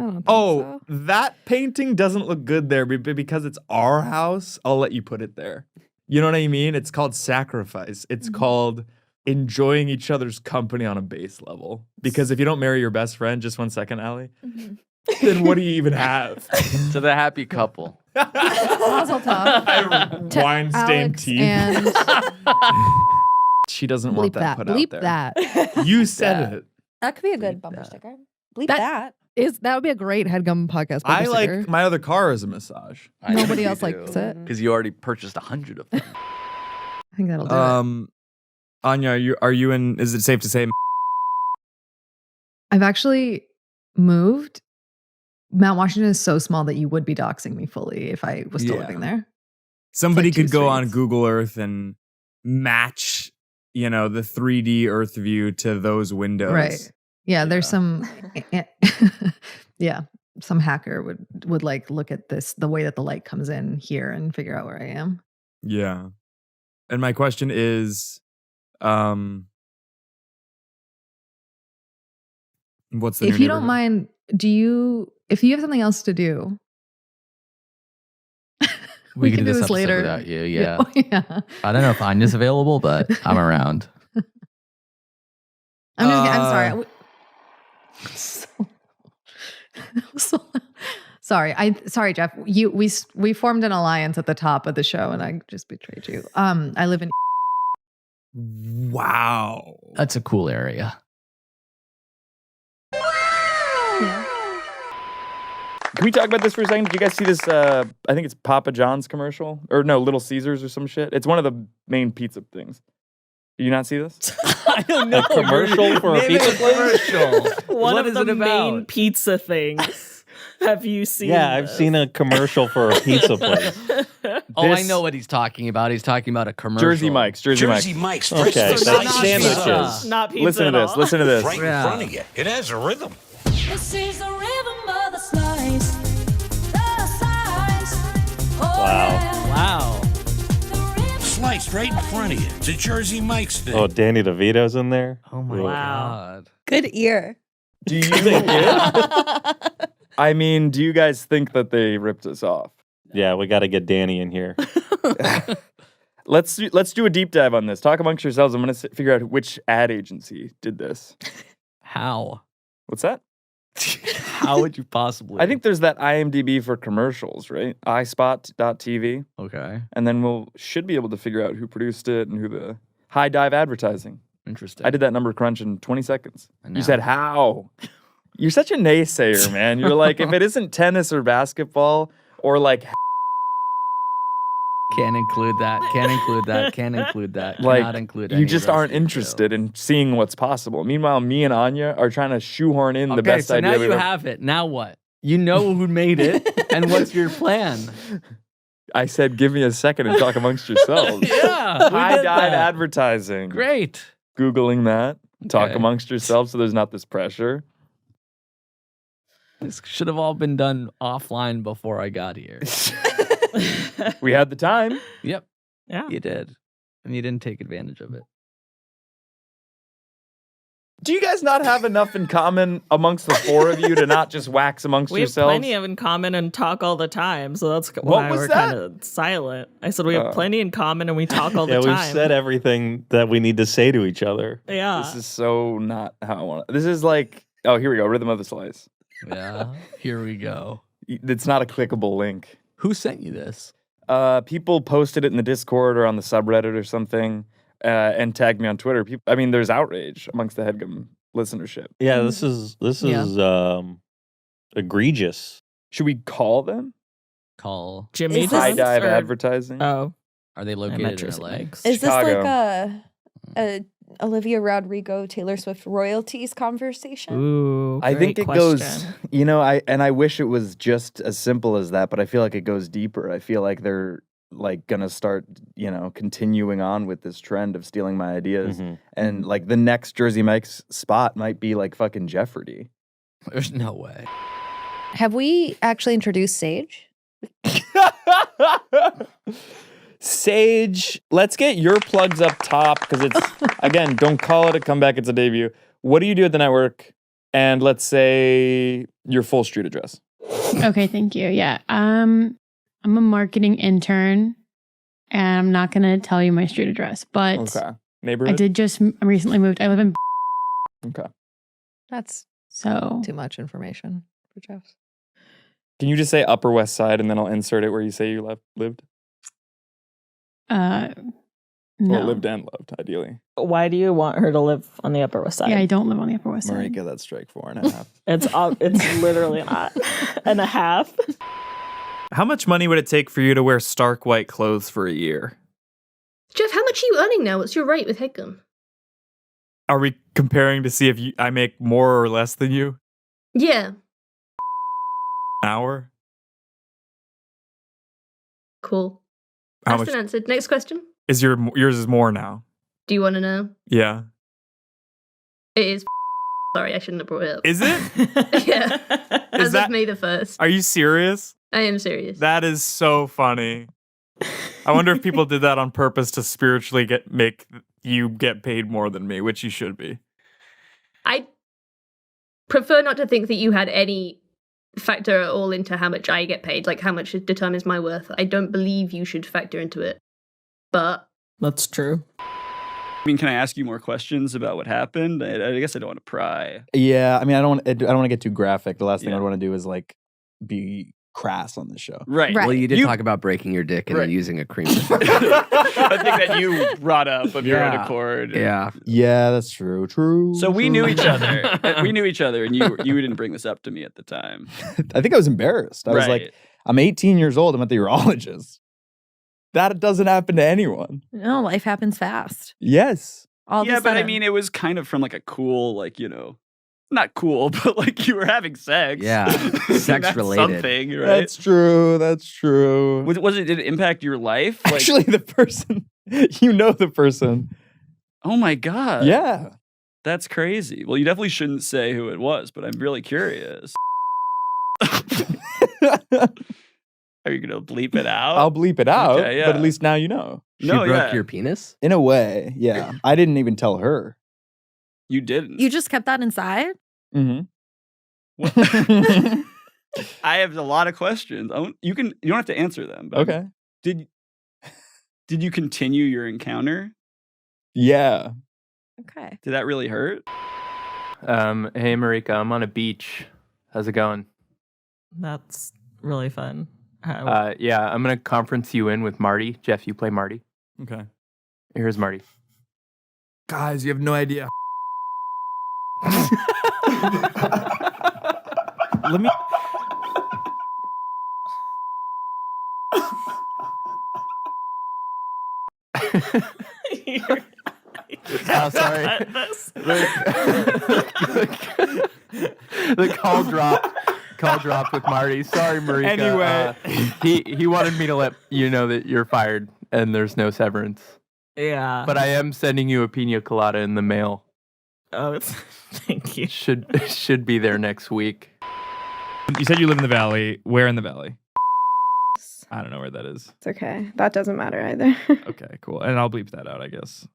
A: that painting doesn't look good there, but because it's our house, I'll let you put it there. You know what I mean? It's called sacrifice. It's called enjoying each other's company on a base level. Because if you don't marry your best friend, just 1 second, Allie, then what do you even have?
D: To the happy couple.
E: Mazel tov. To
A: Wine-stained
E: Alex
A: teeth.
E: And
A: She doesn't want
E: bleep
A: that
E: that.
A: put
E: Bleep
A: out there.
E: that.
A: You said it.
B: That could be a good bumper sticker. Bleep that.
E: That would be a great Headgum podcast.
A: I
E: bumper
A: like
E: sticker.
A: my other car as a massage.
E: Nobody else likes it.
D: Because you already purchased 100 of them.
E: I think that'll do it.
A: Anya, are you in? Is it safe to say?
E: I've actually moved. Mount Washington is so small that you would be doxing me fully if I was still
A: Yeah.
E: living there.
A: Somebody
E: It's like
A: could
E: two
A: go on
E: streets.
A: Google Earth and match, the 3D Earth view to those windows.
E: Right. Yeah, there's some some hacker would like look at this, the way that the light comes in here and figure out where I am.
A: Yeah. And my question is, what's the
E: If
A: new
E: you don't mind, if you have something else to do,
D: We
E: can
D: can do this
E: this later.
D: without you. Yeah.
E: Oh, yeah.
D: I don't know if Anya's available, but I'm around.
E: I'm sorry, Jeff. We formed an alliance at the top of the show, and I just betrayed you. I live in.
A: Wow.
D: That's a cool area.
A: Can we talk about this for a second? Did you guys see this? I think it's Papa John's commercial, or no, Little Caesars or some shit. It's one of the main pizza things. Did you not see this?
H: I don't know.
M: A commercial for a pizza place?
H: One
D: What
H: of
D: is
H: the
D: it
H: main
D: about?
H: pizza things. Have you seen?
M: Yeah, I've
H: this?
M: seen a commercial for a pizza place.
D: Oh, I know what he's talking about. He's talking about a commercial.
A: Jersey Mike's. Jersey Mike's.
M: Okay,
H: So
M: that's
H: not
M: sandwiches.
H: pizza. Not pizza
A: Listen to
H: at
A: this.
H: all.
A: Listen to this.
F: Right in front of you. It has a rhythm.
I: This is the rhythm of the slice. The slice. Oh,
M: Wow.
I: yeah.
H: Wow.
F: Sliced right in front of you. It's a Jersey Mike's thing.
M: Oh, Danny DeVito's in there.
D: Oh my God.
J: Good ear.
A: Do you think I mean, do you guys think that they ripped us off?
M: Yeah, we got to get Danny in here.
A: Let's do a deep dive on this. Talk amongst yourselves. I'm going to figure out which ad agency did this.
D: How?
A: What's that?
D: How would you possibly?
A: I think there's that IMDb for commercials, right? iSpot.tv.
D: Okay.
A: And then should be able to figure out who produced it and who the high dive advertising.
D: Interesting.
A: I did that number crunch in 20 seconds.
D: And
A: You
D: now-
A: said how? You're such a naysayer, man. You're like, if it isn't tennis or basketball or like
D: Can't include that. Can't include that. Can't include that.
A: like
D: Cannot include
A: you
D: any of
A: just
D: those
A: aren't
D: details.
A: interested in seeing what's possible. Meanwhile, me and Anya are trying to shoehorn in the
D: Okay,
A: best
D: so
A: idea
D: now
A: we've
D: you
A: ever-
D: have it. Now what? You know who made it, and what's your plan?
A: I said, give me a second and talk amongst yourselves.
D: Yeah, we
A: High
D: did
A: dive
D: that.
A: advertising.
D: Great.
A: Googling that. Talk
D: Okay.
A: amongst yourselves so there's not this pressure.
D: This should have all been done offline before I got here.
A: We had the time.
D: Yep,
H: Yeah.
D: you did, and you didn't take advantage of it.
A: Do you guys not have enough in common amongst the four of you to not just wax amongst
H: We have
A: yourselves?
H: plenty of in common and talk all the time, so that's
A: What
H: why
A: was
H: we're
A: that?
H: kind of silent. I said we have
A: Oh.
H: plenty in common and we talk all
M: Yeah,
H: the
M: we've
H: time.
M: said everything that we need to say to each other.
H: Yeah.
A: This is so not how I want it. This is like, oh, here we go. Rhythm of the Slice.
D: Yeah, here we go.
A: It's not a clickable link.
D: Who sent you this?
A: People posted it in the Discord or on the subreddit or something and tagged me on Twitter. There's outrage amongst the Headgum listenership.
M: Yeah, this is egregious.
A: Should we call them?
D: Call
H: Jimmy
J: Is this-
A: High dive
H: or-
A: advertising?
H: Oh.
D: Are they
H: I
D: located
H: met
D: in
H: Jersey
D: LA?
H: Mike's.
B: Is this like
W: Chicago.
B: a Olivia Rodrigo, Taylor Swift royalties conversation?
H: Ooh,
W: I think
H: great
W: it goes,
H: question.
W: I wish it was just as simple as that, but I feel like it goes deeper. I feel like they're like gonna start, continuing on with this trend of stealing my ideas. And like the next Jersey Mike's spot might be like fucking Jeopardy.
D: There's no way.
E: Have we actually introduced Sage?
W: Sage, let's get your plugs up top because it's, again, don't call it a comeback, it's a debut. What do you do at the network? And let's say your full street address.
G: Okay, thank you. Yeah. I'm a marketing intern and I'm not going to tell you my street address, but
W: Okay. Neighborhood?
G: I did just recently moved. I live in
W: Okay.
E: That's
G: so
E: too much information for Jeff.
W: Can you just say Upper West Side and then I'll insert it where you say you lived?
G: no.
W: Well, lived and loved, ideally.
H: Why do you want her to live on the Upper West Side?
G: Yeah, I don't live on the Upper West Side.
W: Marika, that's strike 4.5.
H: It's literally not. And a half.
C: How much money would it take for you to wear stark white clothes for a year?
K: Jeff, how much are you earning now? What's your rate with Headgum?
C: Are we comparing to see if I make more or less than you?
K: Yeah.
C: An hour?
K: Cool.
C: How
K: Asked
C: much
K: and answered. Next question.
C: is yours is more now?
K: Do you want to know?
C: Yeah.
K: It is. Sorry, I shouldn't have brought it up.
C: Is it?
K: Yeah. As
C: that-
K: of May the 1st.
C: Are you serious?
K: I am serious.
C: That is so funny. I wonder if people did that on purpose to spiritually make you get paid more than me, which you should be.
K: I prefer not to think that you had any factor at all into how much I get paid, like how much it determines my worth. I don't believe you should factor into it. But
H: that's true.
V: I mean, can I ask you more questions about what happened? I guess I don't want to pry.
W: Yeah, I mean, I don't want to get too graphic. The last thing I'd want to do is like be crass on this show.
V: Right.
U: Well, you did talk about breaking your dick and then using a cream.
V: I think that you brought up of your own accord.
U: Yeah.
W: Yeah, that's true. True.
V: So we knew each other. We knew each other, and you didn't bring this up to me at the time.
W: I think I was embarrassed. I was
V: Right.
W: like, I'm 18 years old. I'm at the urologist. That doesn't happen to anyone.
B: No, life happens fast.
W: Yes.
B: All of a
V: Yeah, but I
B: sudden.
V: mean, it was kind of from like a cool, like, not cool, but like you were having sex.
U: Yeah, sex
V: That's
U: related.
V: something, right?
W: That's true. That's true.
V: Did it impact your life? Like,
W: Actually, the person, the person.
V: oh my God.
W: Yeah.
V: That's crazy. Well, you definitely shouldn't say who it was, but I'm really curious. Are you going to bleep it out?
W: I'll bleep it out,
V: Okay, yeah.
W: but at least now you know.
U: She
V: No,
U: broke
V: yeah.
U: your penis?
W: In a way, yeah. I didn't even tell her.
V: You didn't.
B: You just kept that inside?
W: Mm-hmm.
V: I have a lot of questions. You don't have to answer them. But
W: Okay.
V: Did you continue your encounter?
W: Yeah.
B: Okay.
V: Did that really hurt?
L: Hey Marika, I'm on a beach. How's it going?
H: That's really fun.
L: Yeah, I'm gonna conference you in with Marty. Jeff, you play Marty.
C: Okay.
L: Here's Marty.
C: Guys, you have no idea.
W: Let me.
L: Oh, sorry. The call dropped with Marty. Sorry, Marika.
C: Anyway.
L: He wanted me to let you know that you're fired and there's no severance.
H: Yeah.
L: But I am sending you a pina colada in the mail.
H: Oh, thank you.
L: Should be there next week.
C: You said you live in the valley. Where in the valley? I don't know where that is.
P: It's okay. That doesn't matter either.
C: Okay, cool. And I'll bleep that out, I guess.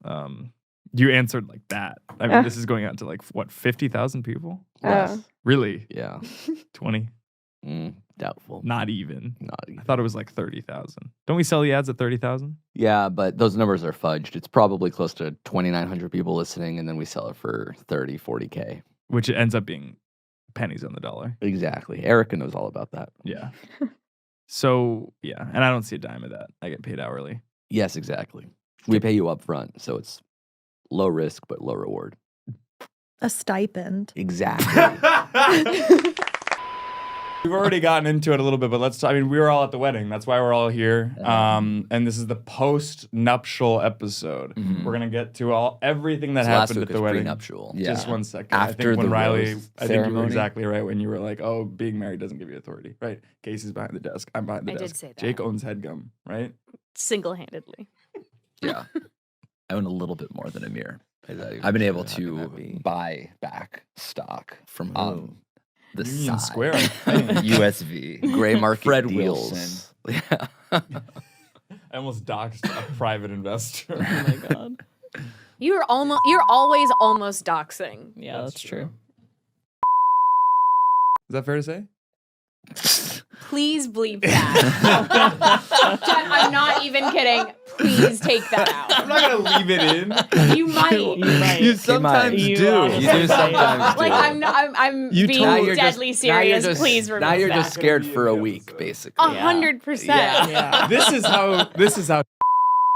C: You answered like that. I mean, this is going out to like, what, 50,000 people?
P: Yes.
C: Really?
U: Yeah.
C: 20?
U: Doubtful.
C: Not even.
U: Not even.
C: I thought it was like 30,000. Don't we sell the ads at 30,000?
U: Yeah, but those numbers are fudged. It's probably close to 2,900 people listening, and then we sell it for 30, 40K.
C: Which ends up being pennies on the dollar.
U: Exactly. Erica knows all about that.
C: Yeah. So, yeah. And I don't see a dime of that. I get paid hourly.
U: Yes, exactly. We pay you up front, so it's low risk but low reward.
B: A stipend.
U: Exactly.
A: We've already gotten into it a little bit, but let's. I mean, we were all at the wedding. That's why we're all here. And this is the post-nuptial episode. We're gonna get to everything that
U: So last
A: happened
U: week
A: at the
U: was
A: wedding.
U: prenuptial.
A: Just
U: Yeah.
A: 1 second.
U: After
A: I think when
U: the
A: Riley,
U: rose
A: I think you were
U: ceremony?
A: exactly right when you were like, "Oh, being married doesn't give you authority." Right? Casey's behind the desk. I'm behind the
N: I did
A: desk.
N: say that.
A: Jake owns Headgum. Right?
N: Single-handedly.
U: Yeah. I own a little bit more than Amir. I've been able to buy back stock from the
A: Union
U: side.
A: Square, I think.
U: USV. Gray market Fred deals. Wilson. Yeah.
A: I almost doxed a private investor.
H: Oh my god.
N: You're always almost doxing.
H: Yeah, that's true.
A: Is that fair to say?
N: Please bleep that. Jen, I'm not even kidding. Please take that out.
A: I'm not gonna leave it in.
N: You might.
U: You sometimes do. You do sometimes do.
N: Like I'm
U: You
N: being
U: told- you're
N: deadly
U: just- now you're
N: serious.
U: just-
N: Please remove
U: Now you're
N: that.
U: just scared for a week, basically.
N: 100%.
U: Yeah.
A: This is how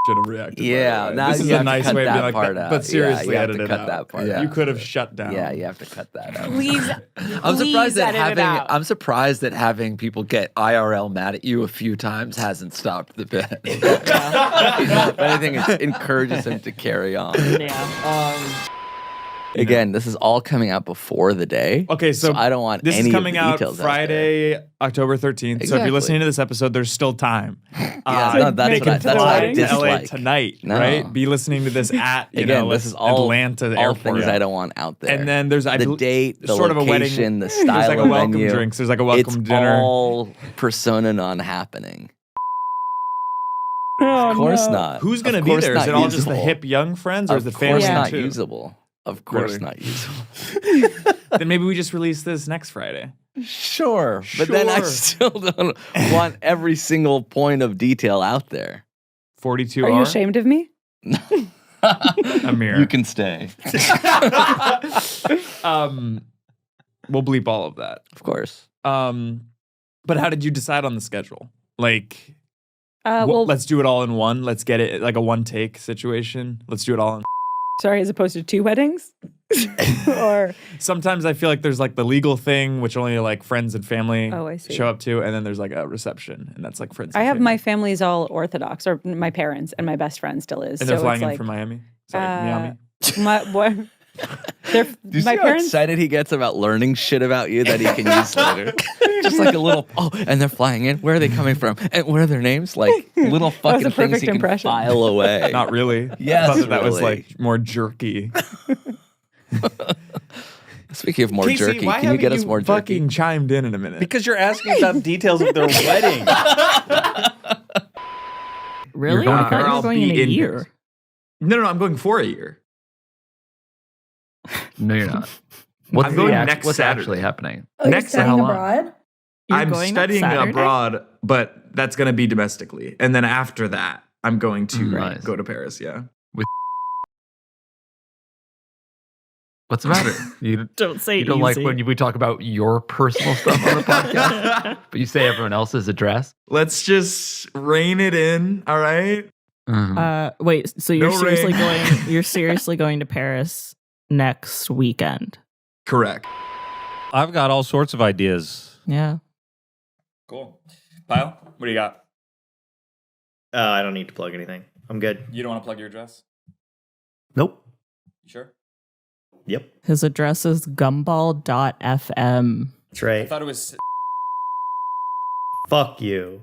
A: should have reacted.
U: Yeah,
A: by the way.
U: now
A: This is
U: you
A: a
U: have to
A: nice
U: cut
A: way of being
U: that
A: like,
U: part out.
A: but seriously,
U: Yeah, you have
A: edit
U: to
A: it
U: cut
A: out.
U: that part
A: You
U: out.
A: could have shut down.
U: Yeah, you have to cut that out.
N: Please,
U: I'm surprised that
N: edit it out.
U: I'm surprised that having people get IRL mad at you a few times hasn't stopped the bit. If anything, it encourages him to carry on. Again, this is all coming out before the day.
A: Okay, so
U: I don't want
A: this
U: any
A: is coming
U: of the
A: out
U: details
A: Friday, October 13th. So if
U: Exactly.
A: you're listening to this episode, there's still time.
U: No, that's
A: they
U: what
A: can
U: I- that's
A: fly
U: what I
A: to LA
U: dislike.
A: tonight,
U: No.
A: right? Be listening to this at
U: Again, this is all
A: Atlanta
U: all
A: airport.
U: things I don't want out there.
A: And then there's
U: the date, the
A: sort of a wedding.
U: location, the
A: There's
U: style
A: like a
U: of
A: welcome
U: venue.
A: drinks. There's like a welcome
U: it's
A: dinner.
U: all persona non-happening.
A: Oh,
U: Of course not.
A: Who's going to
U: Of
A: be
U: course
A: there? Is
U: not
A: it all just the
U: usable.
A: hip young friends, or is the
U: Of
A: family
U: course not
A: too?
U: usable. Of course
A: Really?
U: not usable.
A: Then maybe we just release this next Friday.
U: Sure, but then I
A: Sure.
U: still don't want every single point of detail out there.
A: 42
P: Are you ashamed of me?
A: Amir.
U: You can stay.
A: We'll bleep all of that.
U: Of course.
A: But how did you decide on the schedule? Like,
P: Well,
A: let's do it all in one. Let's get it like a one take situation. Let's do it all in.
P: sorry, as opposed to 2 weddings? Or
A: Sometimes I feel like there's like the legal thing, which only like friends and family
P: Oh, I see.
A: show up to, and then there's like a reception, and that's like friends.
P: I
A: and
P: have
A: family.
P: my family's all Orthodox, or my parents, and my best friend still is.
A: And they're
P: so
A: flying
P: it's
A: in
P: like,
A: from Miami. Sorry, Miami.
P: My, what, they're,
U: Do you
P: my
U: see how
P: parents.
U: excited he gets about learning shit about you that he can use later? Just like a little, and they're flying in. Where are they coming from? And what are their names? Like little
P: That was
U: fucking
P: a
U: things
P: perfect
U: he can
P: impression.
U: file away.
A: Not really.
U: Yes,
A: I thought that was
U: really.
A: like more jerky.
U: Speaking of more
A: Casey,
U: jerky,
A: why
U: can you get
A: haven't
U: us more jerky?
A: fucking chimed in a minute?
W: Because you're asking about details of their wedding.
H: Really?
A: You're
H: I
A: going,
H: thought you
A: I'll
H: were going
A: be
H: in a
A: in
H: year.
A: No, I'm going for a year.
U: No, you're not.
A: I'm going next
U: what's
A: Saturday.
U: actually happening?
A: Next
P: studying
A: Saturday.
P: abroad?
H: You're
A: I'm
H: going next
A: studying
H: Saturday?
A: abroad, but that's going to be domestically. And then after that, I'm going to
U: Nice.
A: go to Paris. Yeah.
U: What's the matter? You
H: Don't say
U: you don't like
H: easy.
U: when we talk about your personal stuff on the podcast, but you say everyone else's address.
A: Let's just rein it in. All right.
H: Wait, so you're
A: No
H: seriously
A: rain.
H: going? You're seriously going to Paris next weekend?
A: Correct.
M: I've got all sorts of ideas.
H: Yeah.
A: Cool. Kyle, what do you got?
O: I don't need to plug anything. I'm good.
A: You don't want to plug your address?
O: Nope.
A: You sure?
O: Yep.
H: His address is gumball.fm.
O: That's right.
A: I thought it was.
O: Fuck you.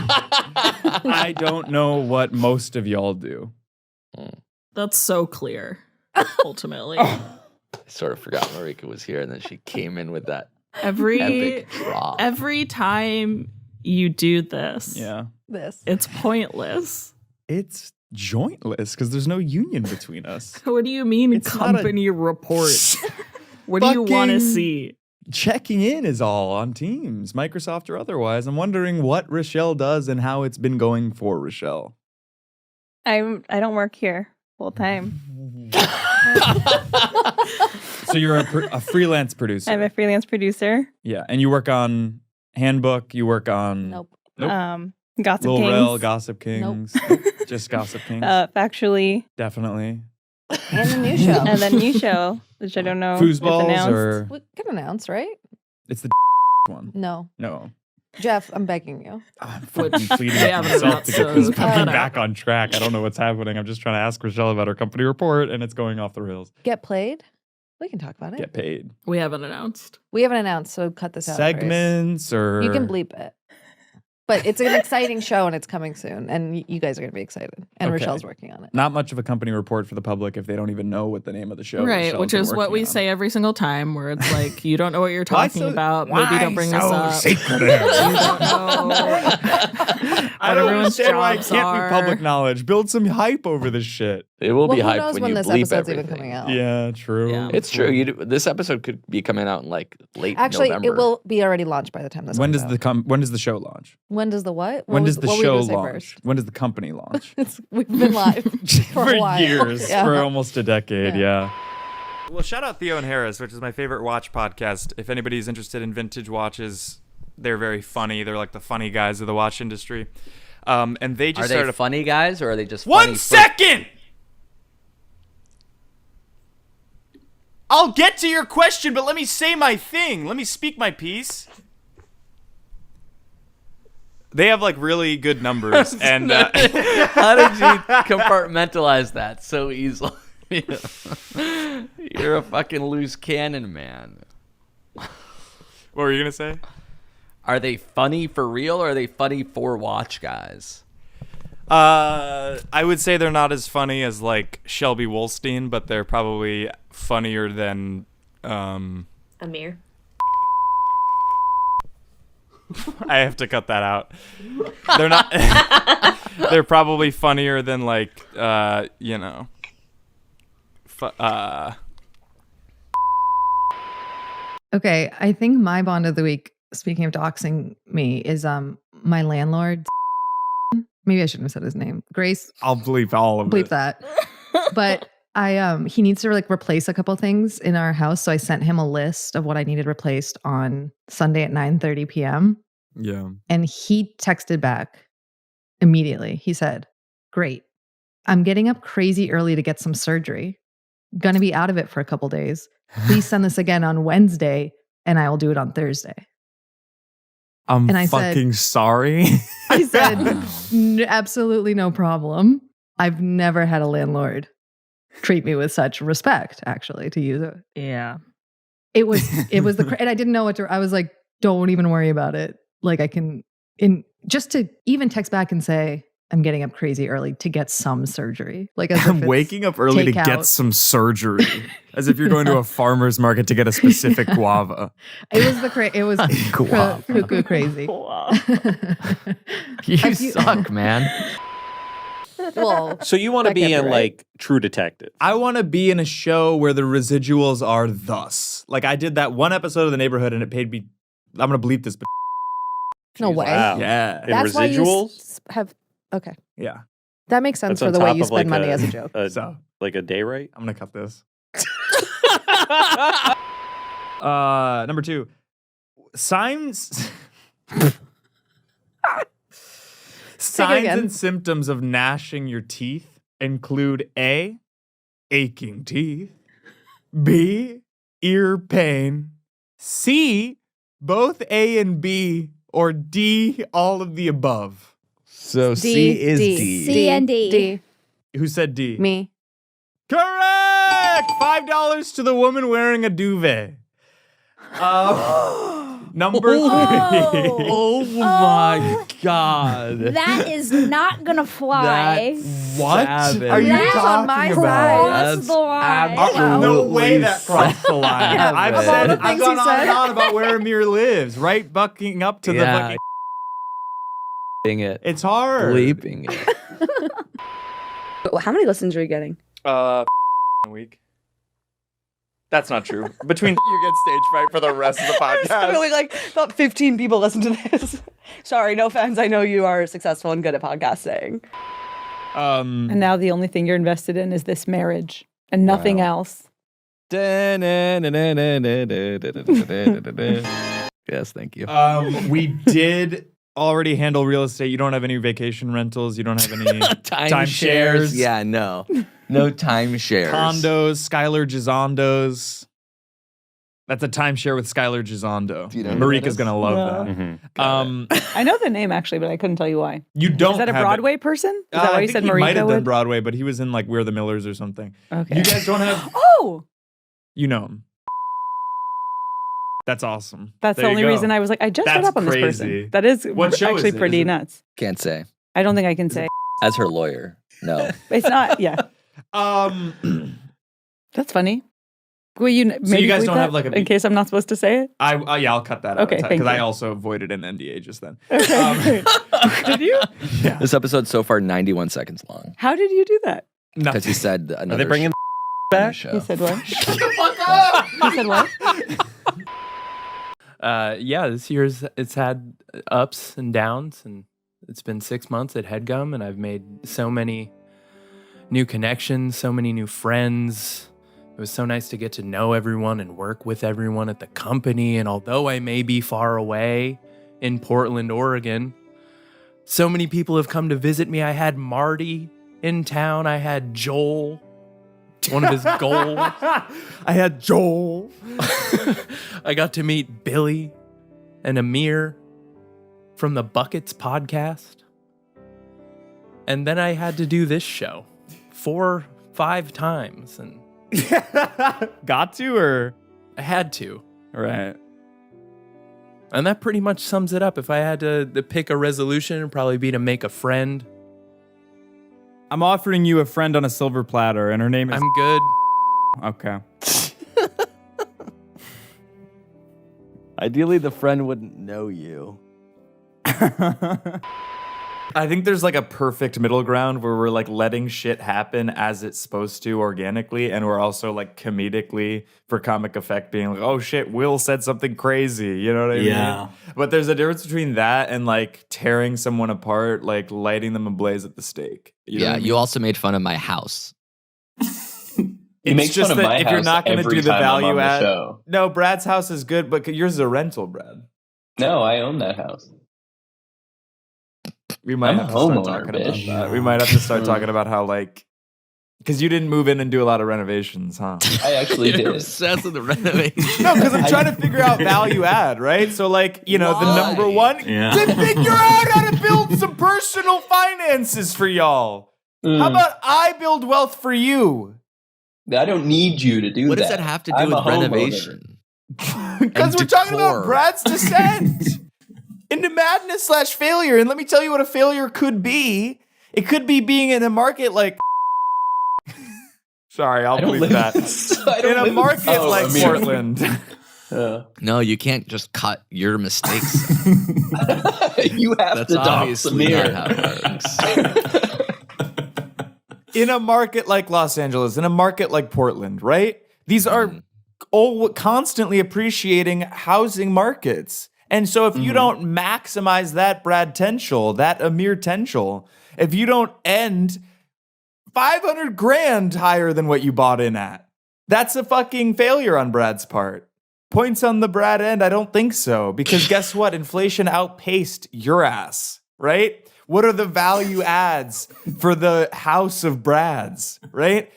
A: I don't know what most of y'all do.
H: That's so clear. Ultimately,
U: I sort of forgot Marika was here, and then she came in with that
H: every
U: epic drop.
H: every time you do this,
A: Yeah.
H: it's pointless.
A: It's jointless because there's no union between us.
H: What do you mean
A: It's not a-
H: company reports? What do you want to
A: Fucking
H: see?
A: Checking in is all on Teams, Microsoft or otherwise. I'm wondering what Rochelle does and how it's been going for Rochelle.
J: I don't work here full time.
A: So you're a freelance producer.
J: I'm a freelance producer.
A: Yeah, and you work on Handbook. You work on
J: Nope.
A: Nope.
J: Gossip
A: Lil
J: Kings.
A: Rel, Gossip Kings. Nope. Just Gossip Kings.
J: Factually.
A: Definitely.
B: And the new show.
Q: And the new show, which I don't know. if
A: Foosballs
Q: announced.
A: or
B: We can announce, right?
A: it's the one.
B: No.
A: No.
B: Jeff, I'm begging you.
A: I'm fucking pleading with myself to get this fucking back on track. I don't know what's happening. I'm just trying to ask Rochelle about her company report, and it's going off the rails.
B: Get played? We can talk about it.
A: Get paid.
H: We haven't announced.
B: We haven't announced, so cut this out.
A: Segments or
B: You can bleep it. But it's an exciting show and it's coming soon. And you guys are going to be excited. And
A: Okay.
B: Rochelle's working on it.
A: Not much of a company report for the public if they don't even know what the name of the show is.
H: Right,
A: Rochelle's
H: which
A: been
H: is what
A: working
H: we
A: on.
H: say every single time, where it's like, you don't know what you're
A: Why
H: talking
A: so-
H: about.
A: why
H: Maybe don't bring this
A: so
H: up.
A: secretive?
H: You don't know
A: I
H: what
A: don't
H: everyone's
A: understand why it
H: jobs
A: can't
H: are.
A: be public knowledge. Build some hype over this shit.
U: It will
B: Well,
U: be
B: who
U: hyped
B: knows
U: when
B: when
U: you
B: this
U: bleep
B: episode's
U: everything.
B: even coming out?
A: Yeah, true.
U: It's true. This episode could be coming out in like late
B: Actually,
U: November.
B: it will be already launched by the time this
A: When
B: comes
A: does
B: out.
A: when does the show launch?
B: When does the what?
A: When does
B: what
A: the
B: were you
A: show
B: gonna say
A: launch?
B: first?
A: When does the company launch?
B: We've been live for a while.
A: years,
B: Yeah.
A: for almost a decade, yeah.
C: Well, shout out Theo and Harris, which is my favorite watch podcast. If anybody's interested in vintage watches, they're very funny. They're like the funny guys of the watch industry. And they just
D: Are they
C: started
D: funny guys or are they just
C: One
D: funny?
C: second! I'll get to your question, but let me say my thing. Let me speak my piece. They have like really good numbers, and
D: How did you compartmentalize that so easily? You're a fucking loose cannon, man.
C: What were you gonna say?
D: Are they funny for real or are they funny for watch guys?
C: I would say they're not as funny as like Shelby Wolstein, but they're probably funnier than
K: Amir.
C: I have to cut that out. They're not. They're probably funnier than like you know.
E: Okay, I think my bond of the week, speaking of doxing me, is my landlord. Maybe I shouldn't have said his name. Grace.
A: I'll bleep all of
E: Bleep
A: it.
E: that. But he needs to like replace a couple things in our house, so I sent him a list of what I needed replaced on Sunday at 9:30 p.m.
A: Yeah.
E: And he texted back immediately. He said, "Great. I'm getting up crazy early to get some surgery. Gonna be out of it for a couple days. Please send this again on Wednesday and I will do it on Thursday."
A: I'm
E: And I said-
A: fucking sorry.
E: I said, absolutely no problem. I've never had a landlord treat me with such respect, actually, to use it.
H: Yeah.
E: It was and I didn't know what to, I was like, don't even worry about it. Like just to even text back and say, I'm getting up crazy early to get some surgery. Like as if
A: I'm
E: it's
A: waking up early to get
E: takeout.
A: some surgery, as if you're going to a farmer's market to get a specific guava.
E: It was it was
A: Guava.
E: cuckoo crazy.
D: You suck, man.
B: Well,
V: So you want to
B: that
V: be
B: can't be
V: in
B: right.
V: like True Detective?
A: I want to be in a show where the residuals are thus. Like I did that one episode of The Neighborhood, and it paid me. I'm gonna bleep this, but
B: no way.
V: Wow.
A: yeah,
V: In
B: That's why you
V: residuals?
B: have. Okay.
A: yeah.
B: That makes sense
V: That's
B: for
V: on
B: the way
V: top
B: you
V: of,
B: spend
V: like,
B: money as a joke.
A: So
V: Like a day rate?
A: I'm gonna cut this. Number 2, signs. Signs
B: again.
A: and symptoms of gnashing your teeth include A, aching teeth, B, ear pain, C, both A and B, or D, all of the above.
W: So C is D.
N: C and D.
B: D.
A: Who said D?
B: Me.
A: Correct! $5 to the woman wearing a duvet. Number 3.
D: Oh my god.
N: That is not gonna fly.
A: What
D: Savage.
A: are you
N: That's
A: talking
N: on my
A: about?
N: side. That's the line.
A: No way that crossed the line.
D: Yeah,
A: I've
D: man.
A: said,
B: Of all the
A: I've
B: things
A: gone
B: he
A: on and
B: said.
A: on about where Amir lives, right? Bucking up to the fucking.
U: it.
A: It's hard.
U: Bleeping it.
J: How many listens are you getting?
V: A week. That's not true. Between you get stage fright for the rest of the podcast.
J: Really, like about 15 people listen to this. Sorry, no offense. I know you are successful and good at podcasting.
R: And now the only thing you're invested in is this marriage and nothing else.
U: Yes, thank you.
A: We did already handle real estate. You don't have any vacation rentals. You don't have any
U: Timeshares.
A: timeshares.
U: Yeah, no. No timeshares.
A: Condos, Skylar Gizondos. That's a timeshare with Skylar Gizondo. Marika's going to love that.
R: I know the name actually, but I couldn't tell you why.
A: You don't
R: Is that a
A: have
R: Broadway person? Is that why
A: I
R: you
A: think
R: said
A: he might
R: Marika
A: have done
R: would?
A: Broadway, but he was in like We're the Millers or something.
R: Okay.
A: You guys don't have...
R: Oh!
A: You know him. That's awesome.
R: That's
A: There
R: the
A: you
R: only
A: go.
R: reason I was like, I just read
A: That's
R: up on this
A: crazy.
R: person. That is
A: What show
R: actually
A: is it?
R: pretty
A: Is it-
R: nuts.
U: Can't say.
R: I don't think I can say.
U: As her lawyer, no.
R: It's not, yeah. That's funny. Will you maybe
A: you guys
R: bleep
A: don't
R: that
A: have, like, a
R: in case I'm not supposed to say it?
A: Yeah, I'll cut that out.
R: Okay, thank
A: Because I
R: you.
A: also avoided an NDA just then.
R: Did you?
U: This episode's so far 91 seconds long.
R: How did you do that?
U: Because he said another.
L: Are they bringing back?
U: Show.
R: He said what? He said what?
L: Yeah, this year's it's had ups and downs, and it's been 6 months at Headgum, and I've made so many new connections, so many new friends. It was so nice to get to know everyone and work with everyone at the company. And although I may be far away in Portland, Oregon, so many people have come to visit me. I had Marty in town. I had Joel, one of his goals.
A: I had Joel.
L: I got to meet Billy and Amir from the Buckets podcast. And then I had to do this show 4-5 times. And
A: got to, or?
L: I had to.
A: Right.
L: And that pretty much sums it up. If I had to pick a resolution, it'd probably be to make a friend.
A: I'm offering you a friend on a silver platter, and her name is...
L: I'm good.
A: Okay.
I: Ideally, the friend wouldn't know you.
A: I think there's like a perfect middle ground where we're like letting shit happen as it's supposed to organically, and we're also like comedically for comic effect being like, oh shit, Will said something crazy, you know what I mean? But there's a difference between that and like tearing someone apart, like lighting them ablaze at the stake. You know what I mean?
U: You also made fun of my house.
A: It's
S: makes
A: just
S: fun of
A: that
S: my
A: if you're
S: house
A: not going to
S: every
A: do the
S: time I'm on
A: value
S: the
A: add,
S: show.
A: no, Brad's house is good, but yours is a rental, Brad.
S: No, I own that house.
A: We might
S: I'm
A: have
S: a
A: to start
S: homeowner,
A: talking about
S: bitch.
A: that. We might have to start talking about how like, because you didn't move in and do a lot of renovations, huh?
S: I actually
U: You're
S: did.
U: obsessed with the renovation.
A: No, because I'm trying to figure out value add, right? So like, you know, the number one, to figure out how to build some personal finances for y'all. How about I build wealth for you?
S: I don't need you to do
U: What
S: that.
U: does that have to do
S: I'm a
U: with
S: homeowner.
U: renovation?
A: Because we're talking about
U: decor.
A: Brad's descent into madness / failure. And let me tell you what a failure could be. It could be being in a market like... Sorry, I'll bleep that. In a market like Portland.
U: No, you can't just cut your mistakes.
S: You have
U: That's
S: to dox
U: obviously
S: Amir.
U: not how it works.
A: In a market like Los Angeles, in a market like Portland, right? These are all constantly appreciating housing markets. And so if you don't maximize that Brad potential, that Amir potential, if you don't end 500 grand higher than what you bought in at, that's a fucking failure on Brad's part. Points on the Brad end? I don't think so. Because guess what? Inflation outpaced your ass, right? What are the value adds for the house of Brad's, right?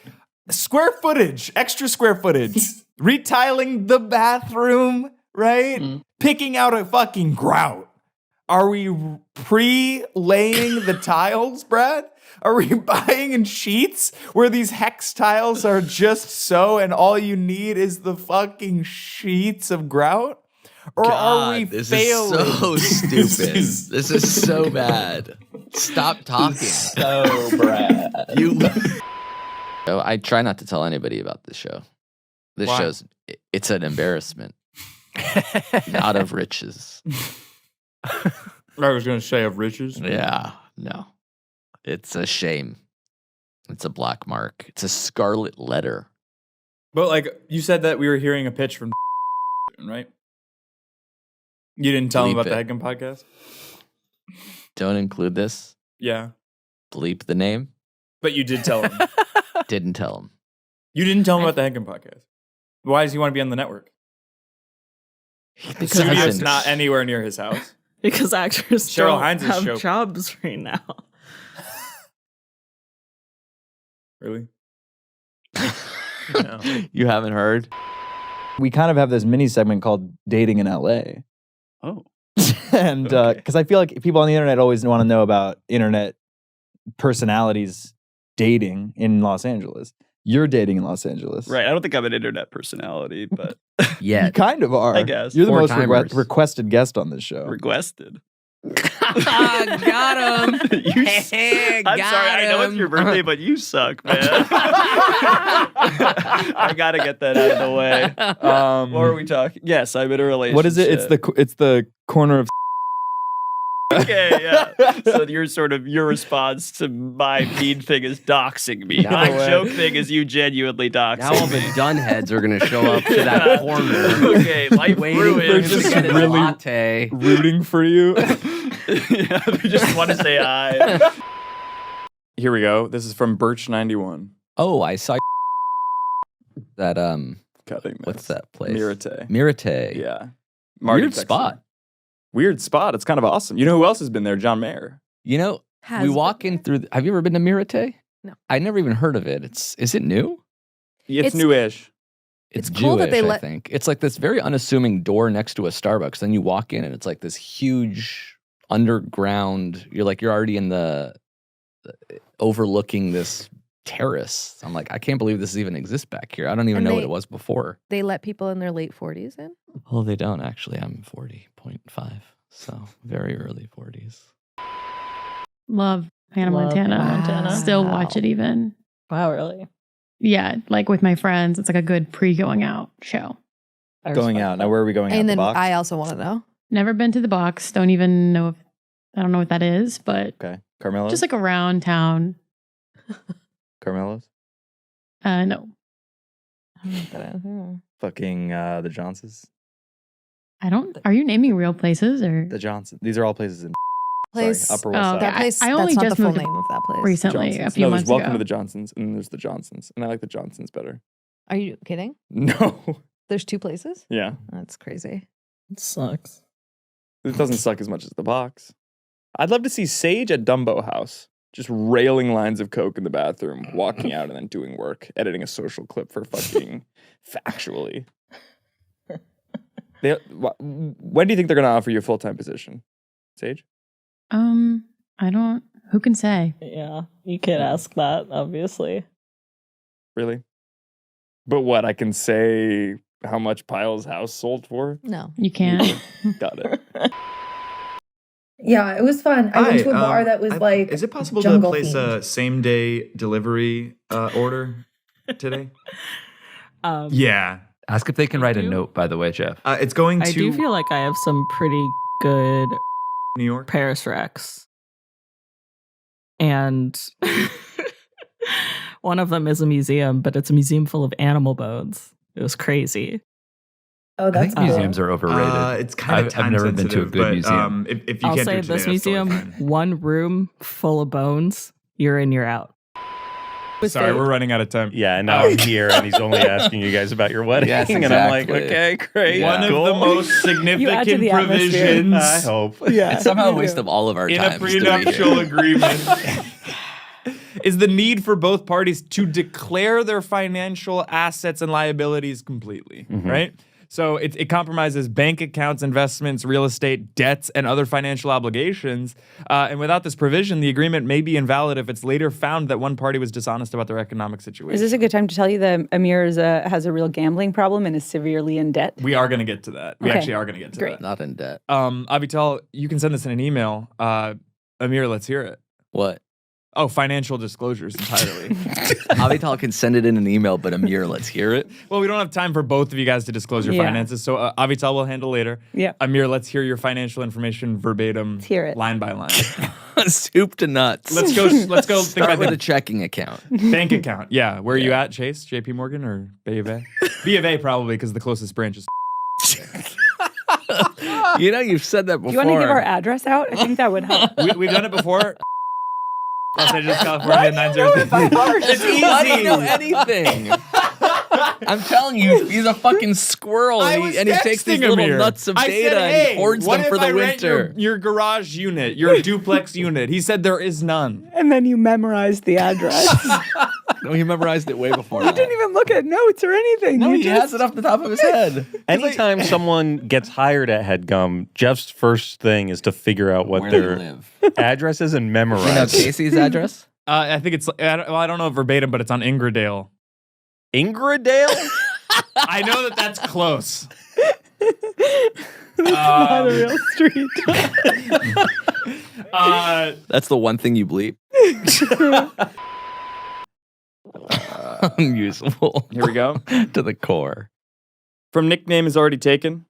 A: Square footage, extra square footage, retiling the bathroom, right? Picking out a fucking grout. Are we pre-laying the tiles, Brad? Are we buying in sheets where these hex tiles are just so and all you need is the fucking sheets of grout? Or are we
U: this
A: failing?
U: is so stupid. This is so bad. Stop talking.
S: So Brad.
U: So I try not to tell anybody about this show. This
A: Why?
U: show's it's an embarrassment. Not of riches.
A: I was going to say of riches.
U: Yeah, no. It's a shame. It's a black mark. It's a scarlet letter.
A: But like you said that we were hearing a pitch from right? You didn't tell him
U: Bleep
A: about the
U: it.
A: Headgum podcast?
U: Don't include this.
A: Yeah.
U: Bleep the name.
A: But you did tell him.
U: Didn't tell him.
A: You didn't tell him about the Headgum podcast. Why does he want to be on the network?
U: Because
A: it's not anywhere near his house.
H: Because actors
A: Cheryl
H: don't
A: Hines'
H: have
A: show.
H: jobs right now.
A: Really?
U: You haven't heard?
W: We kind of have this mini segment called Dating in LA.
F: Oh.
W: And because I feel like people on the internet always want to know about internet personalities dating in Los Angeles. You're dating in Los Angeles.
F: Right. I don't think I'm an internet personality, but
D: Yeah.
W: You kind of are.
F: I guess.
W: You're the most
D: Four-timers.
W: requested guest on this show.
F: requested.
D: Got him.
F: I'm sorry. I know it's your birthday, but you suck, man. I gotta get that out of the way. What are we talking? Yes, I'm in a relationship.
W: What is it? It's the corner of
F: Okay, yeah. So your response to my mean thing is doxing me.
D: Now
F: My
D: what?
F: joke thing is you genuinely doxing
D: Now all
F: me.
D: the dunheads are going to show up to that corner.
F: Okay, life
D: Waiting
F: ruined.
D: for him to get his latte.
W: rooting for you.
F: Yeah, they just want to say hi.
A: Here we go. This is from Birch91.
D: Oh, I saw that.
A: Cutting
D: What's that place?
A: Mirate.
D: Mirate.
A: Yeah.
D: Weird
A: texted
D: spot.
A: me. Weird spot. It's kind of awesome. You know who else has been there? John Mayer.
D: You know,
E: Has
D: we
E: been
D: walk in through. Have you ever been to Mirate?
E: No.
D: I never even heard of it. Is it new?
A: It's newish.
D: It's
E: cool
D: Jewish,
E: that they
D: I
E: let-
D: think. It's like this very unassuming door next to a Starbucks. Then you walk in and it's like this huge underground. You're already in the overlooking this terrace. I'm like, I can't believe this even exists back here. I don't even
E: And
D: know what
E: they-
D: it was before.
E: They let people in their late 40s in?
D: Oh, they don't actually. I'm 40.5, so very early 40s.
G: Love Hannah
H: Love
G: Montana.
H: Hannah Montana.
G: Still watch it even.
H: Wow, really?
G: Yeah, like with my friends. It's like a good pre-going out show.
W: Going out. Now, where are we going out?
E: And
W: The
E: then
W: box?
E: I also want to know.
G: Never been to the box. Don't even know I don't know what that is, but
W: Okay. Carmelo's?
G: just like around town.
W: Carmelo's?
G: No.
W: Fucking the Johnsons?
G: Are you naming real places or?
W: The Johnsons. These are all places in
E: Place.
W: Sorry, Upper West Side.
E: That place.
G: I only
E: that's not
G: just
E: the full
G: moved
E: name of that place.
G: recently, a
A: Johnsons.
G: few
A: No,
G: months
A: there's Welcome
G: ago.
A: to the Johnsons, and then there's the Johnsons, and I like the Johnsons better.
E: Are you kidding?
A: No.
E: There's two places?
A: Yeah.
E: That's crazy.
H: It sucks.
A: It doesn't suck as much as the box. I'd love to see Sage at Dumbo House, just railing lines of coke in the bathroom, walking out and then doing work, editing a social clip for fucking factually. When do you think they're going to offer you a full-time position, Sage?
G: I don't. Who can say?
H: Yeah, you can't ask that, obviously.
A: Really? But what, I can say how much Pyle's house sold for?
E: No.
G: You can't.
A: Got it.
T: Yeah, it was fun. I went to a bar that was like.
X: Is it possible to
T: jungle
X: place
T: themed.
X: a same day delivery order today? Yeah.
C: Ask if they can write a note, by the way, Jeff.
X: It's going to
H: I do feel like I have some pretty good
X: New York
H: Paris Rex. And one of them is a museum, but it's a museum full of animal bones. It was crazy.
T: Oh,
C: I
T: that's
C: think museums are overrated.
X: It's kind of
C: I've never been to a good museum.
X: If you
H: I'll
X: can't
H: say
X: do it today,
H: this
X: that's totally
H: museum,
X: fine.
H: one room full of bones, you're in, you're out.
A: Sorry, we're running out of time.
M: Yeah, and now I'm here, and he's only asking you guys about your wedding.
U: Yes,
M: And I'm like,
U: exactly.
M: okay, great.
A: One
M: cool.
A: of the most significant
R: the atmosphere.
A: provisions
M: I hope.
R: Yeah.
D: It's somehow a waste of all of our
A: in
D: time.
A: a prenuptial agreement is the need for both parties to declare their financial assets and liabilities completely, right? So it compromises bank accounts, investments, real estate, debts, and other financial obligations. And without this provision, the agreement may be invalid if it's later found that one party was dishonest about their economic situation.
R: Is this a good time to tell you that Amir has a real gambling problem and is severely in debt?
A: We are going to get to that. We
R: Okay.
A: actually are going to get to
R: Great.
A: that.
D: Not in debt.
A: Avital, you can send this in an email. Amir, let's hear it.
D: What?
A: Oh, financial disclosures entirely.
D: Avital can send it in an email, but Amir, let's hear it.
A: Well, we don't have time for both of you guys to disclose your
R: Yeah.
A: finances, so Avital will handle later.
R: Yeah.
A: Amir, let's hear your financial information verbatim,
R: Let's hear it.
A: line by line.
D: Soup to nuts.
A: Let's go. Think
D: Start
A: about
D: with
A: the
D: a checking account.
A: bank account. Yeah, where are you at, Chase? JP Morgan or B of A? B of A probably because the closest branch is.
D: You know, you've said that
R: Do
D: before.
R: you want to give our address out? I think that would help.
A: We've done it before. Los Angeles, California, 903.
D: It's easy. Why do you know anything? I'm telling you, he's a fucking squirrel, and he takes these little nuts of data and he hoards them for the winter.
A: Your garage unit, your duplex unit. He said there is none.
R: And then you memorize the address.
I: No, he memorized it way before.
R: He didn't even look at notes or anything.
I: No, he
R: just...
I: has it off the top of his head.
M: Anytime someone gets hired at Headgum, Jeff's first thing is to figure out what
I: Where they
M: their
I: live.
M: address is and memorize.
I: You know Casey's address?
C: I think it's. I don't know verbatim, but it's on Ingradale.
M: Ingradale?
C: I know that's close.
R: Not a real street.
I: That's the one thing you bleep. Unusable.
A: Here we go.
I: To the core.
A: From nickname is already taken.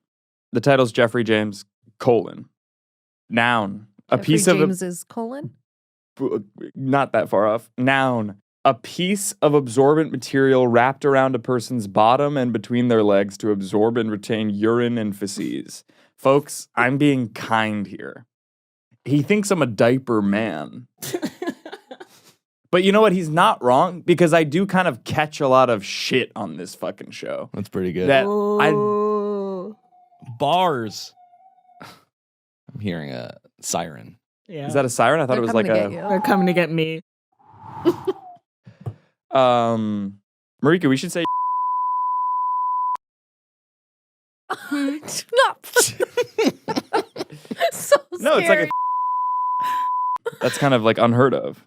A: The title's Geoffrey James, Noun. A
E: Geoffrey
A: piece of
E: James is colon.
A: not that far off. Noun. A piece of absorbent material wrapped around a person's bottom and between their legs to absorb and retain urine and feces. Folks, I'm being kind here. He thinks I'm a diaper man. But you know what? He's not wrong, because I do kind of catch a lot of shit on this fucking show.
I: That's pretty good.
A: That
I: Bars. I'm hearing a siren.
H: Yeah.
A: Is that a siren? I thought it was like a.
H: They're coming to get me.
A: Marika, we should say.
E: Stop. So
A: No, it's like a. That's kind of like unheard of.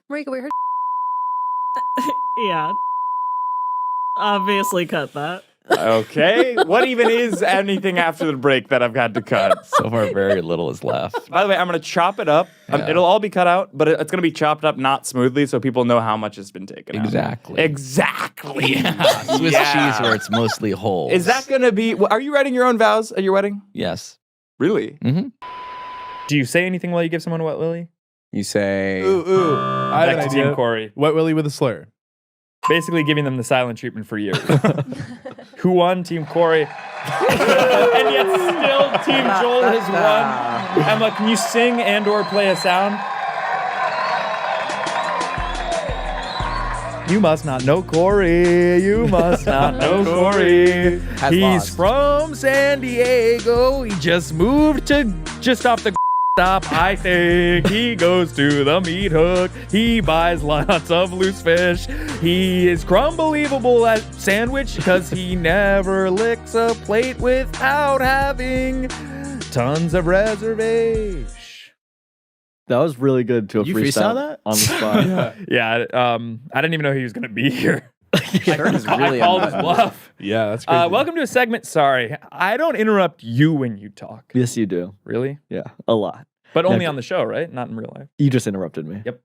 E: Marika, we heard.
H: Yeah. Obviously cut that.
A: Okay. What even is anything after the break that I've had to cut?
I: So far, very little is left.
A: By the way, I'm going to chop it up.
I: Yeah.
A: It'll all be cut out, but it's going to be chopped up not smoothly so people know how much has been taken out.
I: Exactly.
A: Exactly.
I: Yeah. Swiss cheese where it's mostly whole.
A: Is that going to be... Are you writing your own vows at your wedding?
I: Yes.
A: Really?
I: Mm-hmm.
W: Do you say anything while you give someone a wet willy?
I: You say...
W: Ooh. I have
A: Back
W: an
A: to Team
W: idea.
A: Corey.
W: Wet willy with a slur. Basically giving them the silent treatment for years. Who won? Team Corey. And yet still Team Joel has won. Emma, can you sing and or play a sound? You must not know Corey. You must not know Corey.
I: Has
W: He's
I: lost.
W: from San Diego. He just moved to just off the stop. I think he goes to the meat hook. He buys lots of loose fish. He is crumbelievable at sandwich because he never licks a plate without having tons of reservation.
I: That was really good to a
W: You
I: freestyle
W: freestyle that?
I: on the spot.
W: Yeah, I didn't even know he was going to be here.
I: Really
W: I called his bluff. Yeah, that's crazy. Welcome to a segment. Sorry, I don't interrupt you when you talk.
I: Yes, you do.
W: Really?
I: Yeah, a lot.
W: But only
I: Never.
W: on the show, right? Not in real life.
I: You just interrupted me.
W: Yep.